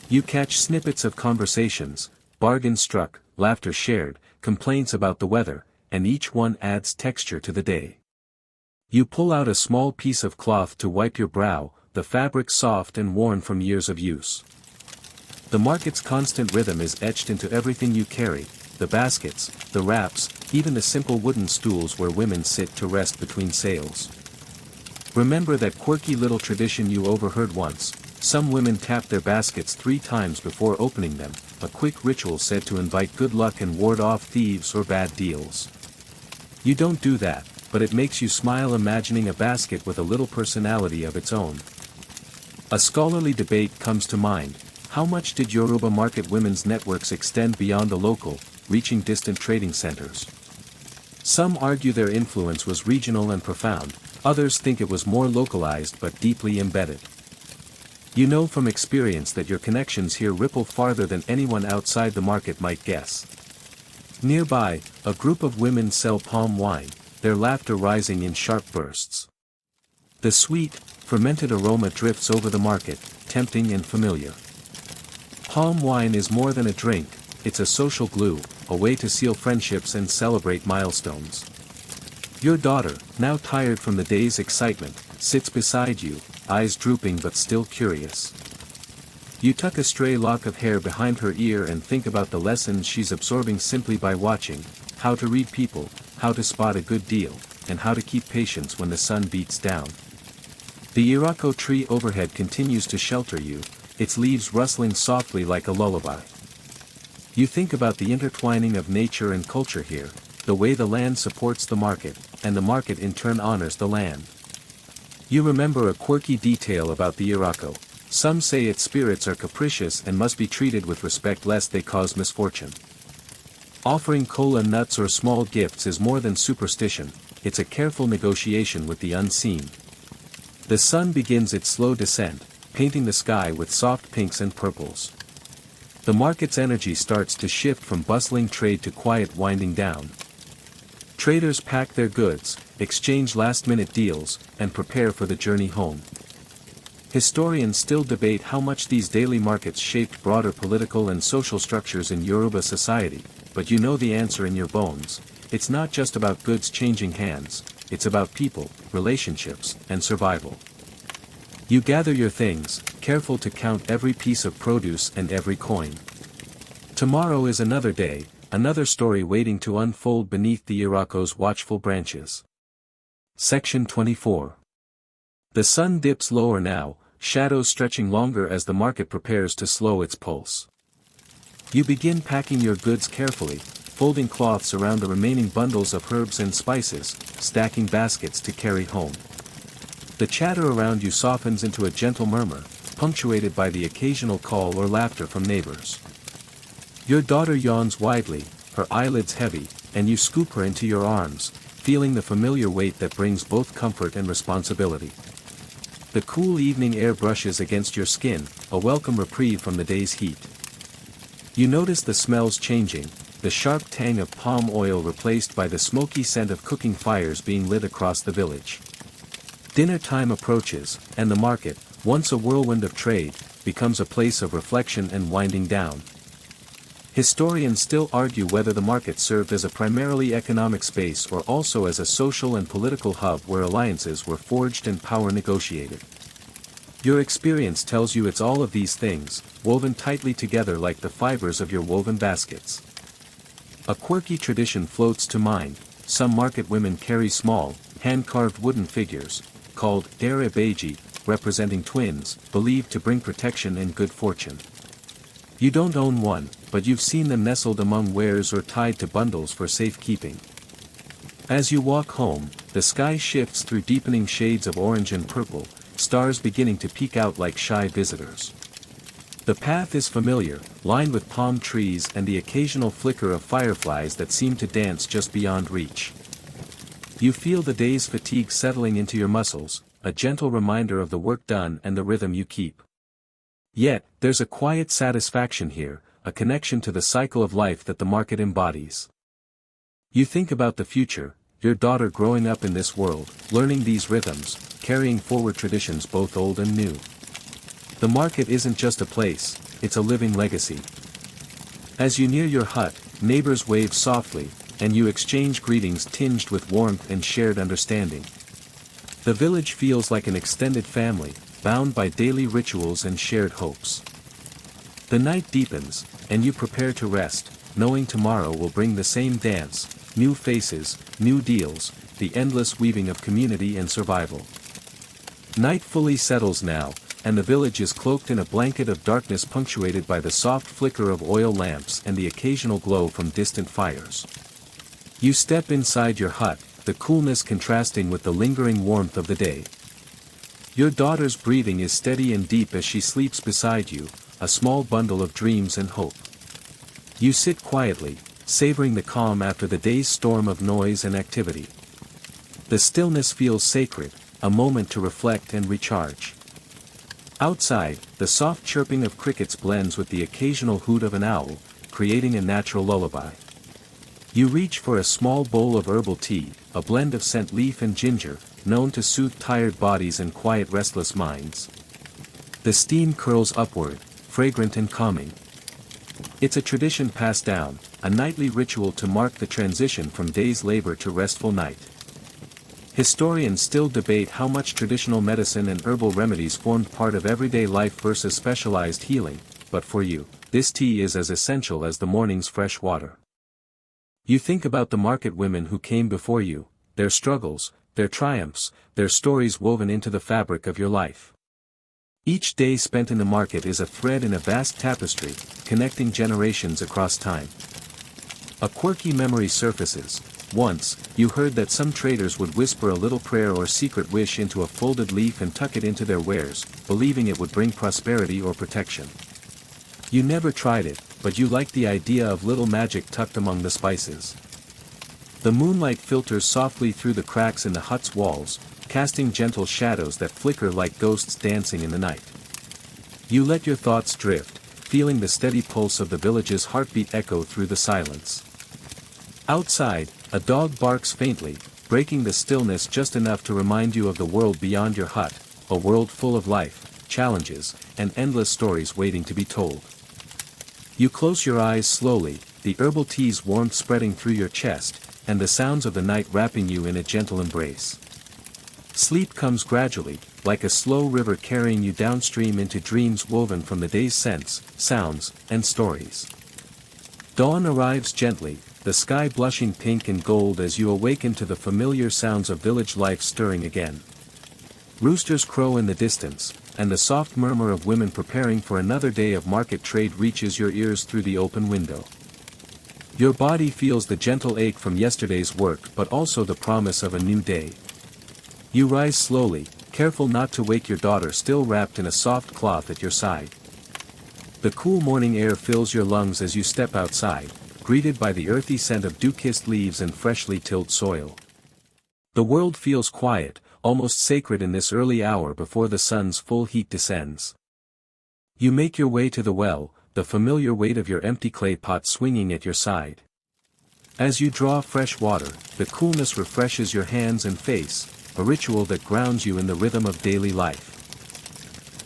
You catch snippets of conversations, bargains struck, laughter shared, complaints about the weather, and each one adds texture to the day. You pull out a small piece of cloth to wipe your brow, the fabric soft and worn from years of use. The market's constant rhythm is etched into everything you carry, the baskets, the wraps, even the simple wooden stools where women sit to rest between sales. Remember that quirky little tradition you overheard once: some women tap their baskets 3 times before opening them, a quick ritual said to invite good luck and ward off thieves or bad deals. You don't do that, but it makes you smile imagining a basket with a little personality of its own. A scholarly debate comes to mind: how much did Yoruba market women's networks extend beyond the local, reaching distant trading centers? Some argue their influence was regional and profound, others think it was more localized but deeply embedded. You know from experience that your connections here ripple farther than anyone outside the market might guess. Nearby, a group of women sell palm wine, their laughter rising in sharp bursts. The sweet, fermented aroma drifts over the market, tempting and familiar. Palm wine is more than a drink, it's a social glue, a way to seal friendships and celebrate milestones. Your daughter, now tired from the day's excitement, sits beside you, eyes drooping but still curious. You tuck a stray lock of hair behind her ear and think about the lessons she's absorbing simply by watching: how to read people, how to spot a good deal, and how to keep patience when the sun beats down. The irako tree overhead continues to shelter you, its leaves rustling softly like a lullaby. You think about the intertwining of nature and culture here, the way the land supports the market, and the market in turn honors the land. You remember a quirky detail about the irako: some say its spirits are capricious and must be treated with respect lest they cause misfortune. Offering kola nuts or small gifts is more than superstition, it's a careful negotiation with the unseen. The sun begins its slow descent, painting the sky with soft pinks and purples. The market's energy starts to shift from bustling trade to quiet winding down. Traders pack their goods, exchange last-minute deals, and prepare for the journey home. Historians still debate how much these daily markets shaped broader political and social structures in Yoruba society, but you know the answer in your bones: it's not just about goods changing hands, it's about people, relationships, and survival. You gather your things, careful to count every piece of produce and every coin. Tomorrow is another day, another story waiting to unfold beneath the irako's watchful branches. Section 24. The sun dips lower now, shadows stretching longer as the market prepares to slow its pulse. You begin packing your goods carefully, folding cloths around the remaining bundles of herbs and spices, stacking baskets to carry home. The chatter around you softens into a gentle murmur, punctuated by the occasional call or laughter from neighbors. Your daughter yawns widely, her eyelids heavy, and you scoop her into your arms, feeling the familiar weight that brings both comfort and responsibility. The cool evening air brushes against your skin, a welcome reprieve from the day's heat. You notice the smells changing, the sharp tang of palm oil replaced by the smoky scent of cooking fires being lit across the village. Dinner time approaches, and the market, once a whirlwind of trade, becomes a place of reflection and winding down. Historians still argue whether the market served as a primarily economic space or also as a social and political hub where alliances were forged and power negotiated. Your experience tells you it's all of these things, woven tightly together like the fibers of your woven baskets. A quirky tradition floats to mind. Some market women carry small, hand-carved wooden figures, called derebeji, representing twins, believed to bring protection and good fortune. You don't own one, but you've seen them nestled among wares or tied to bundles for safekeeping. As you walk home, the sky shifts through deepening shades of orange and purple, stars beginning to peek out like shy visitors. The path is familiar, lined with palm trees and the occasional flicker of fireflies that seem to dance just beyond reach. You feel the day's fatigue settling into your muscles, a gentle reminder of the work done and the rhythm you keep. Yet, there's a quiet satisfaction here, a connection to the cycle of life that the market embodies. You think about the future, your daughter growing up in this world, learning these rhythms, carrying forward traditions both old and new. The market isn't just a place, it's a living legacy. As you near your hut, neighbors wave softly, and you exchange greetings tinged with warmth and shared understanding. The village feels like an extended family, bound by daily rituals and shared hopes. The night deepens, and you prepare to rest, knowing tomorrow will bring the same dance, new faces, new deals, the endless weaving of community and survival. Night fully settles now, and the village is cloaked in a blanket of darkness punctuated by the soft flicker of oil lamps and the occasional glow from distant fires. You step inside your hut, the coolness contrasting with the lingering warmth of the day. Your daughter's breathing is steady and deep as she sleeps beside you, a small bundle of dreams and hope. You sit quietly, savoring the calm after the day's storm of noise and activity. The stillness feels sacred, a moment to reflect and recharge. Outside, the soft chirping of crickets blends with the occasional hoot of an owl, creating a natural lullaby. You reach for a small bowl of herbal tea, a blend of scent leaf and ginger, known to soothe tired bodies and quiet restless minds. The steam curls upward, fragrant and calming. It's a tradition passed down, a nightly ritual to mark the transition from day's labor to restful night. Historians still debate how much traditional medicine and herbal remedies formed part of everyday life versus specialized healing, but for you, this tea is as essential as the morning's fresh water. You think about the market women who came before you, their struggles, their triumphs, their stories woven into the fabric of your life. Each day spent in the market is a thread in a vast tapestry, connecting generations across time. A quirky memory surfaces. Once, you heard that some traders would whisper a little prayer or secret wish into a folded leaf and tuck it into their wares, believing it would bring prosperity or protection. You never tried it, but you liked the idea of little magic tucked among the spices. The moonlight filters softly through the cracks in the hut's walls, casting gentle shadows that flicker like ghosts dancing in the night. You let your thoughts drift, feeling the steady pulse of the village's heartbeat echo through the silence. Outside, a dog barks faintly, breaking the stillness just enough to remind you of the world beyond your hut, a world full of life, challenges, and endless stories waiting to be told. You close your eyes slowly, the herbal tea's warmth spreading through your chest, and the sounds of the night wrapping you in a gentle embrace. Sleep comes gradually, like a slow river carrying you downstream into dreams woven from the day's scents, sounds, and stories. Dawn arrives gently, the sky blushing pink and gold as you awaken to the familiar sounds of village life stirring again. Roosters crow in the distance, and the soft murmur of women preparing for another day of market trade reaches your ears through the open window. Your body feels the gentle ache from yesterday's work but also the promise of a new day. You rise slowly, careful not to wake your daughter still wrapped in a soft cloth at your side. The cool morning air fills your lungs as you step outside, greeted by the earthy scent of dew-kissed leaves and freshly tilled soil. The world feels quiet, almost sacred in this early hour before the sun's full heat descends. You make your way to the well, the familiar weight of your empty clay pot swinging at your side. As you draw fresh water, the coolness refreshes your hands and face, a ritual that grounds you in the rhythm of daily life.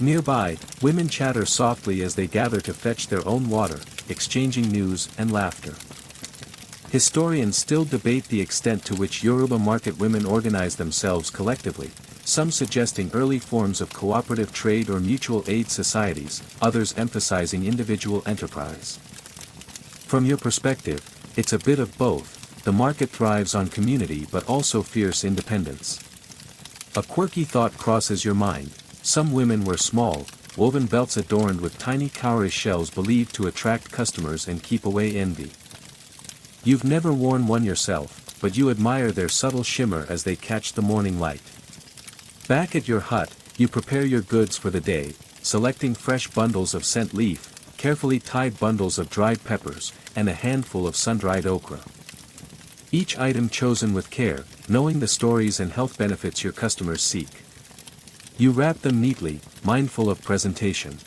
Nearby, women chatter softly as they gather to fetch their own water, exchanging news and laughter. Historians still debate the extent to which Yoruba market women organize themselves collectively, some suggesting early forms of cooperative trade or mutual aid societies, others emphasizing individual enterprise. From your perspective, it's a bit of both. The market thrives on community but also fierce independence. A quirky thought crosses your mind. Some women wear small, woven belts adorned with tiny cowrie shells believed to attract customers and keep away envy. You've never worn one yourself, but you admire their subtle shimmer as they catch the morning light. Back at your hut, you prepare your goods for the day, selecting fresh bundles of scent leaf, carefully tied bundles of dried peppers, and a handful of sun-dried okra. Each item chosen with care, knowing the stories and health benefits your customers seek. You wrap them neatly, mindful of presentation.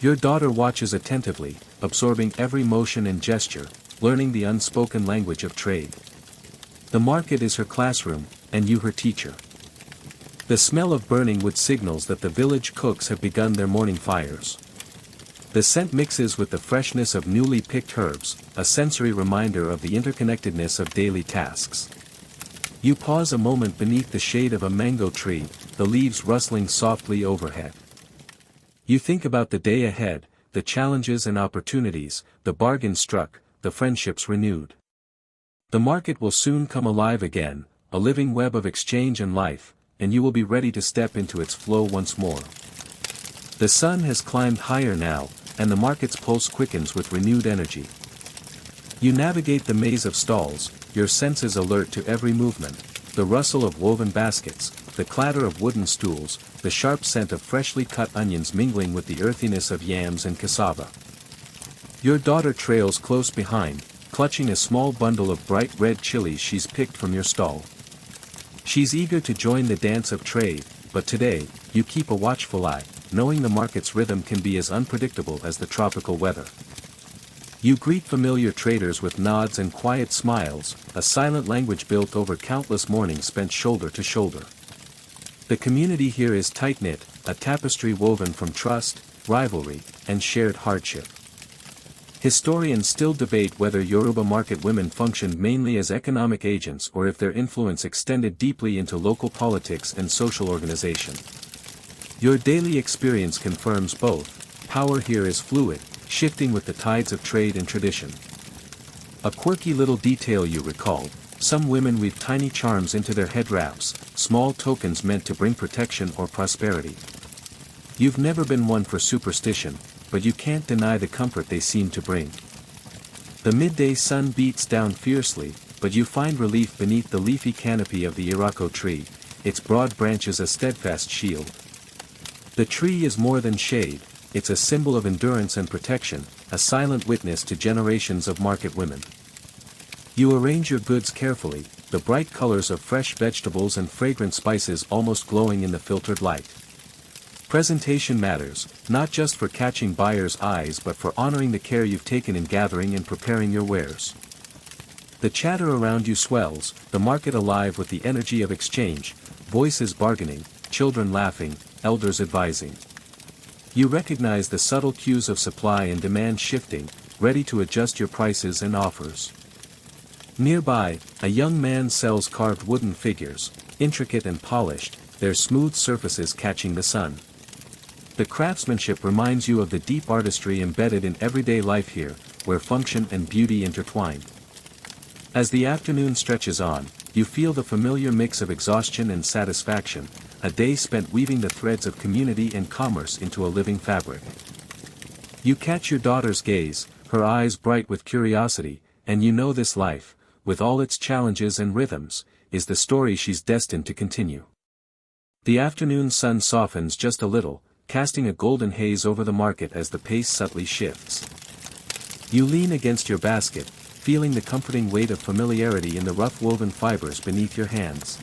Your daughter watches attentively, absorbing every motion and gesture, learning the unspoken language of trade. The market is her classroom, and you her teacher. The smell of burning wood signals that the village cooks have begun their morning fires. The scent mixes with the freshness of newly picked herbs, a sensory reminder of the interconnectedness of daily tasks. You pause a moment beneath the shade of a mango tree, the leaves rustling softly overhead. You think about the day ahead, the challenges and opportunities, the bargains struck, the friendships renewed. The market will soon come alive again, a living web of exchange and life, and you will be ready to step into its flow once more. The sun has climbed higher now, and the market's pulse quickens with renewed energy. You navigate the maze of stalls, your senses alert to every movement, the rustle of woven baskets, the clatter of wooden stools, the sharp scent of freshly cut onions mingling with the earthiness of yams and cassava. Your daughter trails close behind, clutching a small bundle of bright red chilies she's picked from your stall. She's eager to join the dance of trade, but today, you keep a watchful eye, knowing the market's rhythm can be as unpredictable as the tropical weather. You greet familiar traders with nods and quiet smiles, a silent language built over countless mornings spent shoulder to shoulder. The community here is tight-knit, a tapestry woven from trust, rivalry, and shared hardship. Historians still debate whether Yoruba market women functioned mainly as economic agents or if their influence extended deeply into local politics and social organization. Your daily experience confirms both. Power here is fluid, shifting with the tides of trade and tradition. A quirky little detail you recall: some women weave tiny charms into their head wraps, small tokens meant to bring protection or prosperity. You've never been one for superstition, but you can't deny the comfort they seem to bring. The midday sun beats down fiercely, but you find relief beneath the leafy canopy of the irako tree, its broad branches a steadfast shield. The tree is more than shade, it's a symbol of endurance and protection, a silent witness to generations of market women. You arrange your goods carefully, the bright colors of fresh vegetables and fragrant spices almost glowing in the filtered light. Presentation matters, not just for catching buyers' eyes but for honoring the care you've taken in gathering and preparing your wares. The chatter around you swells, the market alive with the energy of exchange, voices bargaining, children laughing, elders advising. You recognize the subtle cues of supply and demand shifting, ready to adjust your prices and offers. Nearby, a young man sells carved wooden figures, intricate and polished, their smooth surfaces catching the sun. The craftsmanship reminds you of the deep artistry embedded in everyday life here, where function and beauty intertwine. As the afternoon stretches on, you feel the familiar mix of exhaustion and satisfaction, a day spent weaving the threads of community and commerce into a living fabric. You catch your daughter's gaze, her eyes bright with curiosity, and you know this life, with all its challenges and rhythms, is the story she's destined to continue. The afternoon sun softens just a little, casting a golden haze over the market as the pace subtly shifts. You lean against your basket, feeling the comforting weight of familiarity in the rough woven fibers beneath your hands.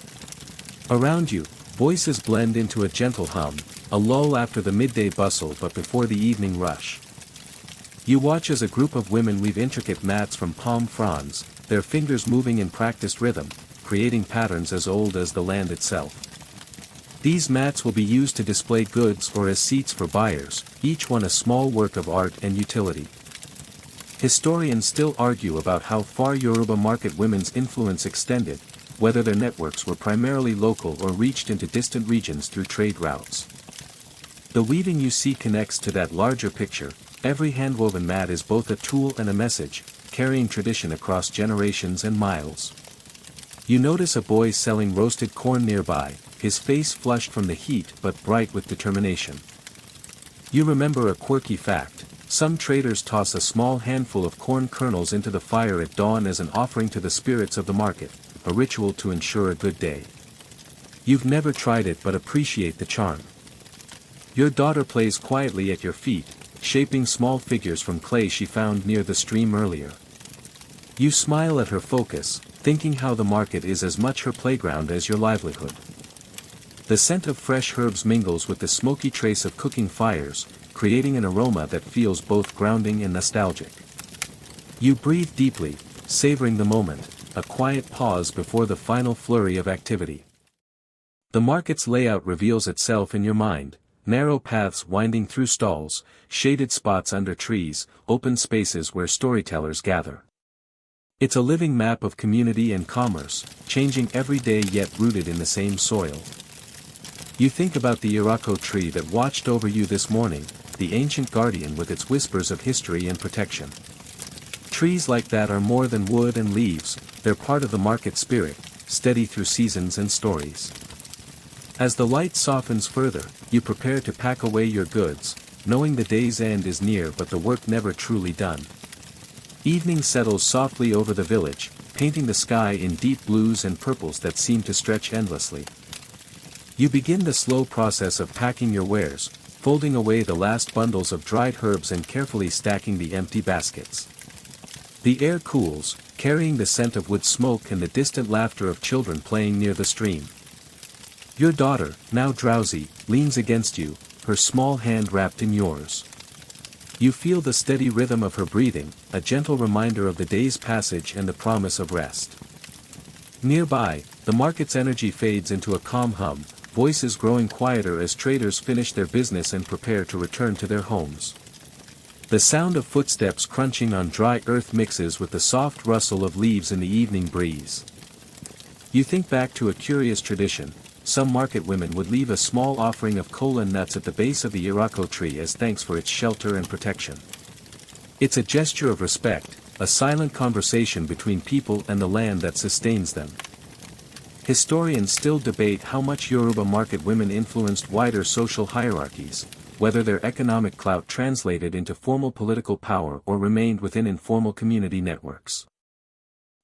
Around you, voices blend into a gentle hum, a lull after the midday bustle but before the evening rush. You watch as a group of women weave intricate mats from palm fronds, their fingers moving in practiced rhythm, creating patterns as old as the land itself. These mats will be used to display goods or as seats for buyers, each one a small work of art and utility. Historians still argue about how far Yoruba market women's influence extended, whether their networks were primarily local or reached into distant regions through trade routes. The weaving you see connects to that larger picture. Every handwoven mat is both a tool and a message, carrying tradition across generations and miles. You notice a boy selling roasted corn nearby, his face flushed from the heat but bright with determination. You remember a quirky fact: some traders toss a small handful of corn kernels into the fire at dawn as an offering to the spirits of the market, a ritual to ensure a good day. You've never tried it but appreciate the charm. Your daughter plays quietly at your feet, shaping small figures from clay she found near the stream earlier. You smile at her focus, thinking how the market is as much her playground as your livelihood. The scent of fresh herbs mingles with the smoky trace of cooking fires, creating an aroma that feels both grounding and nostalgic. You breathe deeply, savoring the moment, a quiet pause before the final flurry of activity. The market's layout reveals itself in your mind: narrow paths winding through stalls, shaded spots under trees, open spaces where storytellers gather. It's a living map of community and commerce, changing every day yet rooted in the same soil. You think about the Irako tree that watched over you this morning, the ancient guardian with its whispers of history and protection. Trees like that are more than wood and leaves, they're part of the market spirit, steady through seasons and stories. As the light softens further, you prepare to pack away your goods, knowing the day's end is near but the work never truly done. Evening settles softly over the village, painting the sky in deep blues and purples that seem to stretch endlessly. You begin the slow process of packing your wares, folding away the last bundles of dried herbs and carefully stacking the empty baskets. The air cools, carrying the scent of wood smoke and the distant laughter of children playing near the stream. Your daughter, now drowsy, leans against you, her small hand wrapped in yours. You feel the steady rhythm of her breathing, a gentle reminder of the day's passage and the promise of rest. Nearby, the market's energy fades into a calm hum, voices growing quieter as traders finish their business and prepare to return to their homes. The sound of footsteps crunching on dry earth mixes with the soft rustle of leaves in the evening breeze. You think back to a curious tradition: some market women would leave a small offering of kola nuts at the base of the Irako tree as thanks for its shelter and protection. It's a gesture of respect, a silent conversation between people and the land that sustains them. Historians still debate how much Yoruba market women influenced wider social hierarchies, whether their economic clout translated into formal political power or remained within informal community networks.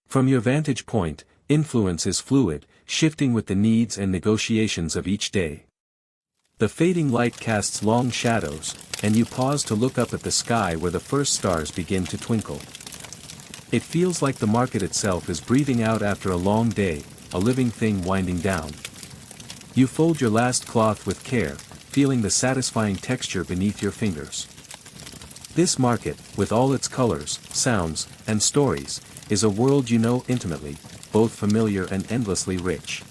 From your vantage point, influence is fluid, shifting with the needs and negotiations of each day. The fading light casts long shadows, and you pause to look up at the sky where the first stars begin to twinkle. It feels like the market itself is breathing out after a long day, a living thing winding down. You fold your last cloth with care, feeling the satisfying texture beneath your fingers. This market, with all its colors, sounds, and stories, is a world you know intimately, both familiar and endlessly rich.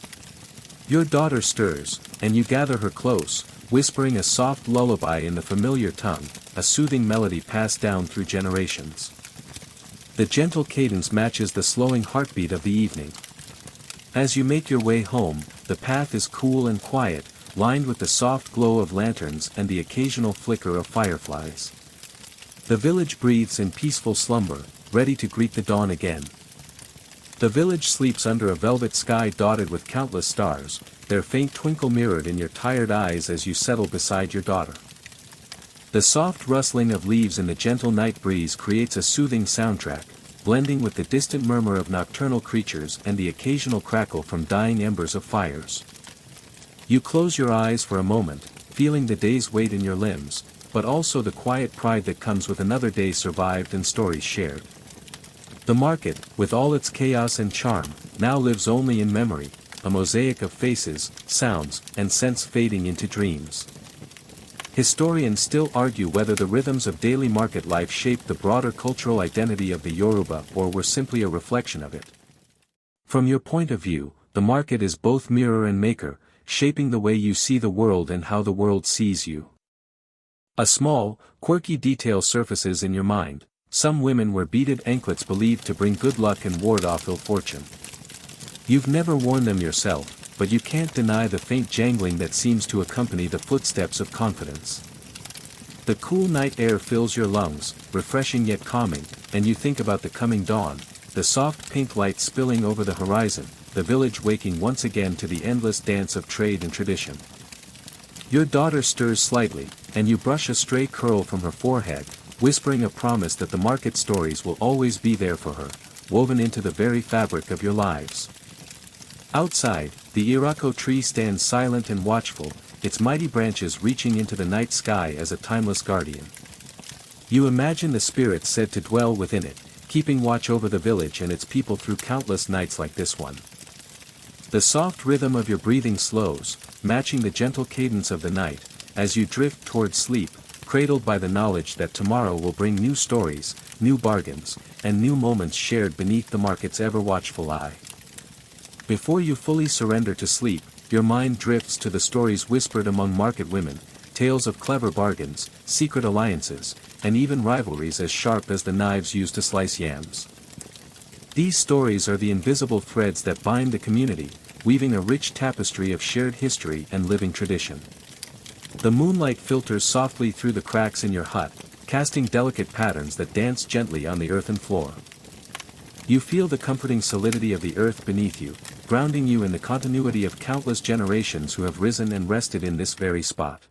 Your daughter stirs, and you gather her close, whispering a soft lullaby in the familiar tongue, a soothing melody passed down through generations. The gentle cadence matches the slowing heartbeat of the evening. As you make your way home, the path is cool and quiet, lined with the soft glow of lanterns and the occasional flicker of fireflies. The village breathes in peaceful slumber, ready to greet the dawn again. The village sleeps under a velvet sky dotted with countless stars, their faint twinkle mirrored in your tired eyes as you settle beside your daughter. The soft rustling of leaves in the gentle night breeze creates a soothing soundtrack, blending with the distant murmur of nocturnal creatures and the occasional crackle from dying embers of fires. You close your eyes for a moment, feeling the day's weight in your limbs, but also the quiet pride that comes with another day survived and stories shared. The market, with all its chaos and charm, now lives only in memory, a mosaic of faces, sounds, and scents fading into dreams. Historians still argue whether the rhythms of daily market life shaped the broader cultural identity of the Yoruba or were simply a reflection of it. From your point of view, the market is both mirror and maker, shaping the way you see the world and how the world sees you. A small, quirky detail surfaces in your mind: some women wear beaded anklets believed to bring good luck and ward off ill fortune. You've never worn them yourself, but you can't deny the faint jangling that seems to accompany the footsteps of confidence. The cool night air fills your lungs, refreshing yet calming, and you think about the coming dawn, the soft pink light spilling over the horizon, the village waking once again to the endless dance of trade and tradition. Your daughter stirs slightly, and you brush a stray curl from her forehead, whispering a promise that the market stories will always be there for her, woven into the very fabric of your lives. Outside, the Irako tree stands silent and watchful, its mighty branches reaching into the night sky as a timeless guardian. You imagine the spirits said to dwell within it, keeping watch over the village and its people through countless nights like this one. The soft rhythm of your breathing slows, matching the gentle cadence of the night, as you drift towards sleep, cradled by the knowledge that tomorrow will bring new stories, new bargains, and new moments shared beneath the market's ever-watchful eye. Before you fully surrender to sleep, your mind drifts to the stories whispered among market women, tales of clever bargains, secret alliances, and even rivalries as sharp as the knives used to slice yams. These stories are the invisible threads that bind the community, weaving a rich tapestry of shared history and living tradition. The moonlight filters softly through the cracks in your hut, casting delicate patterns that dance gently on the earthen floor. You feel the comforting solidity of the earth beneath you, grounding you in the continuity of countless generations who have risen and rested in this very spot.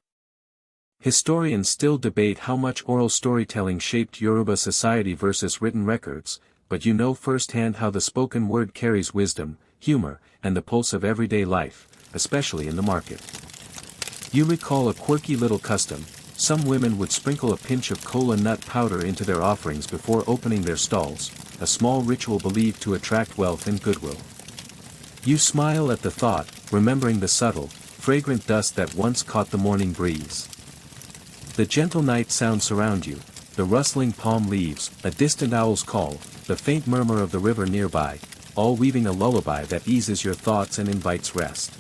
Historians still debate how much oral storytelling shaped Yoruba society versus written records, but you know firsthand how the spoken word carries wisdom, humor, and the pulse of everyday life, especially in the market. You recall a quirky little custom: some women would sprinkle a pinch of kola nut powder into their offerings before opening their stalls, a small ritual believed to attract wealth and goodwill. You smile at the thought, remembering the subtle, fragrant dust that once caught the morning breeze. The gentle night sounds surround you, the rustling palm leaves, a distant owl's call, the faint murmur of the river nearby, all weaving a lullaby that eases your thoughts and invites rest.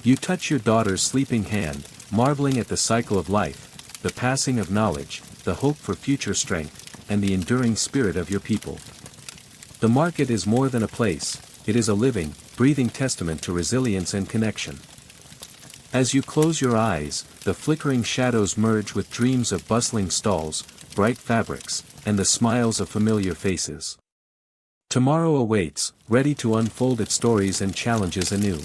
You touch your daughter's sleeping hand, marveling at the cycle of life, the passing of knowledge, the hope for future strength, and the enduring spirit of your people. The market is more than a place, it is a living, breathing testament to resilience and connection. As you close your eyes, the flickering shadows merge with dreams of bustling stalls, bright fabrics, and the smiles of familiar faces. Tomorrow awaits, ready to unfold its stories and challenges anew.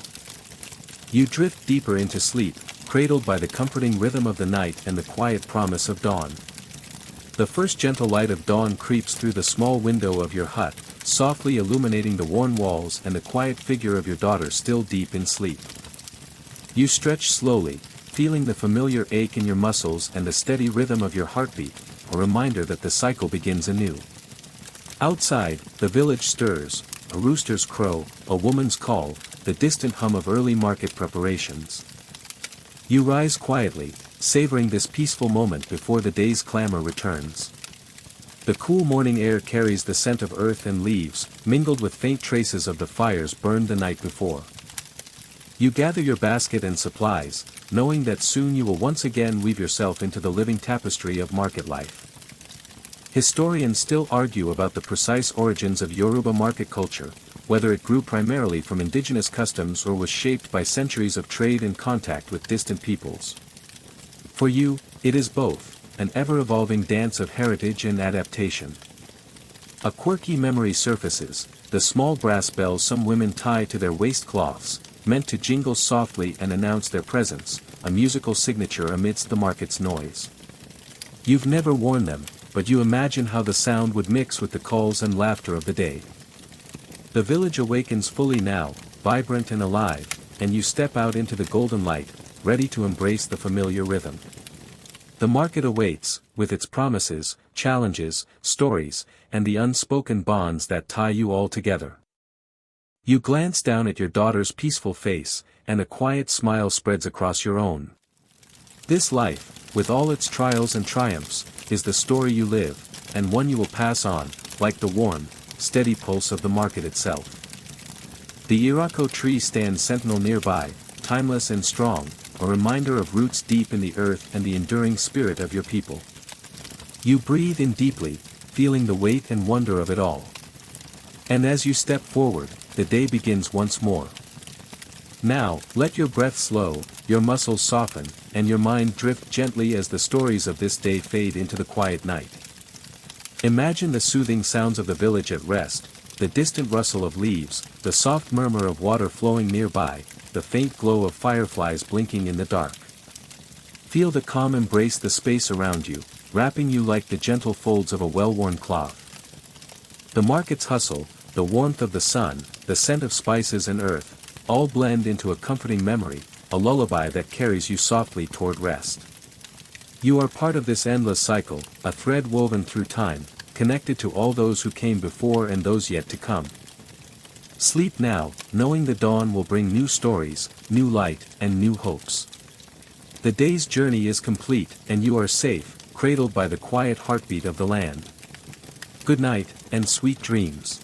You drift deeper into sleep, cradled by the comforting rhythm of the night and the quiet promise of dawn. The first gentle light of dawn creeps through the small window of your hut, softly illuminating the worn walls and the quiet figure of your daughter still deep in sleep. You stretch slowly, feeling the familiar ache in your muscles and the steady rhythm of your heartbeat, a reminder that the cycle begins anew. Outside, the village stirs, a rooster's crow, a woman's call, the distant hum of early market preparations. You rise quietly, savoring this peaceful moment before the day's clamor returns. The cool morning air carries the scent of earth and leaves, mingled with faint traces of the fires burned the night before. You gather your basket and supplies, knowing that soon you will once again weave yourself into the living tapestry of market life. Historians still argue about the precise origins of Yoruba market culture, whether it grew primarily from indigenous customs or was shaped by centuries of trade and contact with distant peoples. For you, it is both, an ever-evolving dance of heritage and adaptation. A quirky memory surfaces, the small brass bells some women tie to their waistcloths, meant to jingle softly and announce their presence, a musical signature amidst the market's noise. You've never worn them, but you imagine how the sound would mix with the calls and laughter of the day. The village awakens fully now, vibrant and alive, and you step out into the golden light, ready to embrace the familiar rhythm. The market awaits, with its promises, challenges, stories, and the unspoken bonds that tie you all together. You glance down at your daughter's peaceful face, and a quiet smile spreads across your own. This life, with all its trials and triumphs, is the story you live, and one you will pass on, like the warm, steady pulse of the market itself. The Irako tree stands sentinel nearby, timeless and strong, a reminder of roots deep in the earth and the enduring spirit of your people. You breathe in deeply, feeling the weight and wonder of it all. And as you step forward, the day begins once more. Now, let your breath slow, your muscles soften, and your mind drift gently as the stories of this day fade into the quiet night. Imagine the soothing sounds of the village at rest, the distant rustle of leaves, the soft murmur of water flowing nearby, the faint glow of fireflies blinking in the dark. Feel the calm embrace the space around you, wrapping you like the gentle folds of a well-worn cloth. The market's hustle, the warmth of the sun, the scent of spices and earth, all blend into a comforting memory, a lullaby that carries you softly toward rest. You are part of this endless cycle, a thread woven through time, connected to all those who came before and those yet to come. Sleep now, knowing the dawn will bring new stories, new light, and new hopes. The day's journey is complete, and you are safe, cradled by the quiet heartbeat of the land. Good night, and sweet dreams.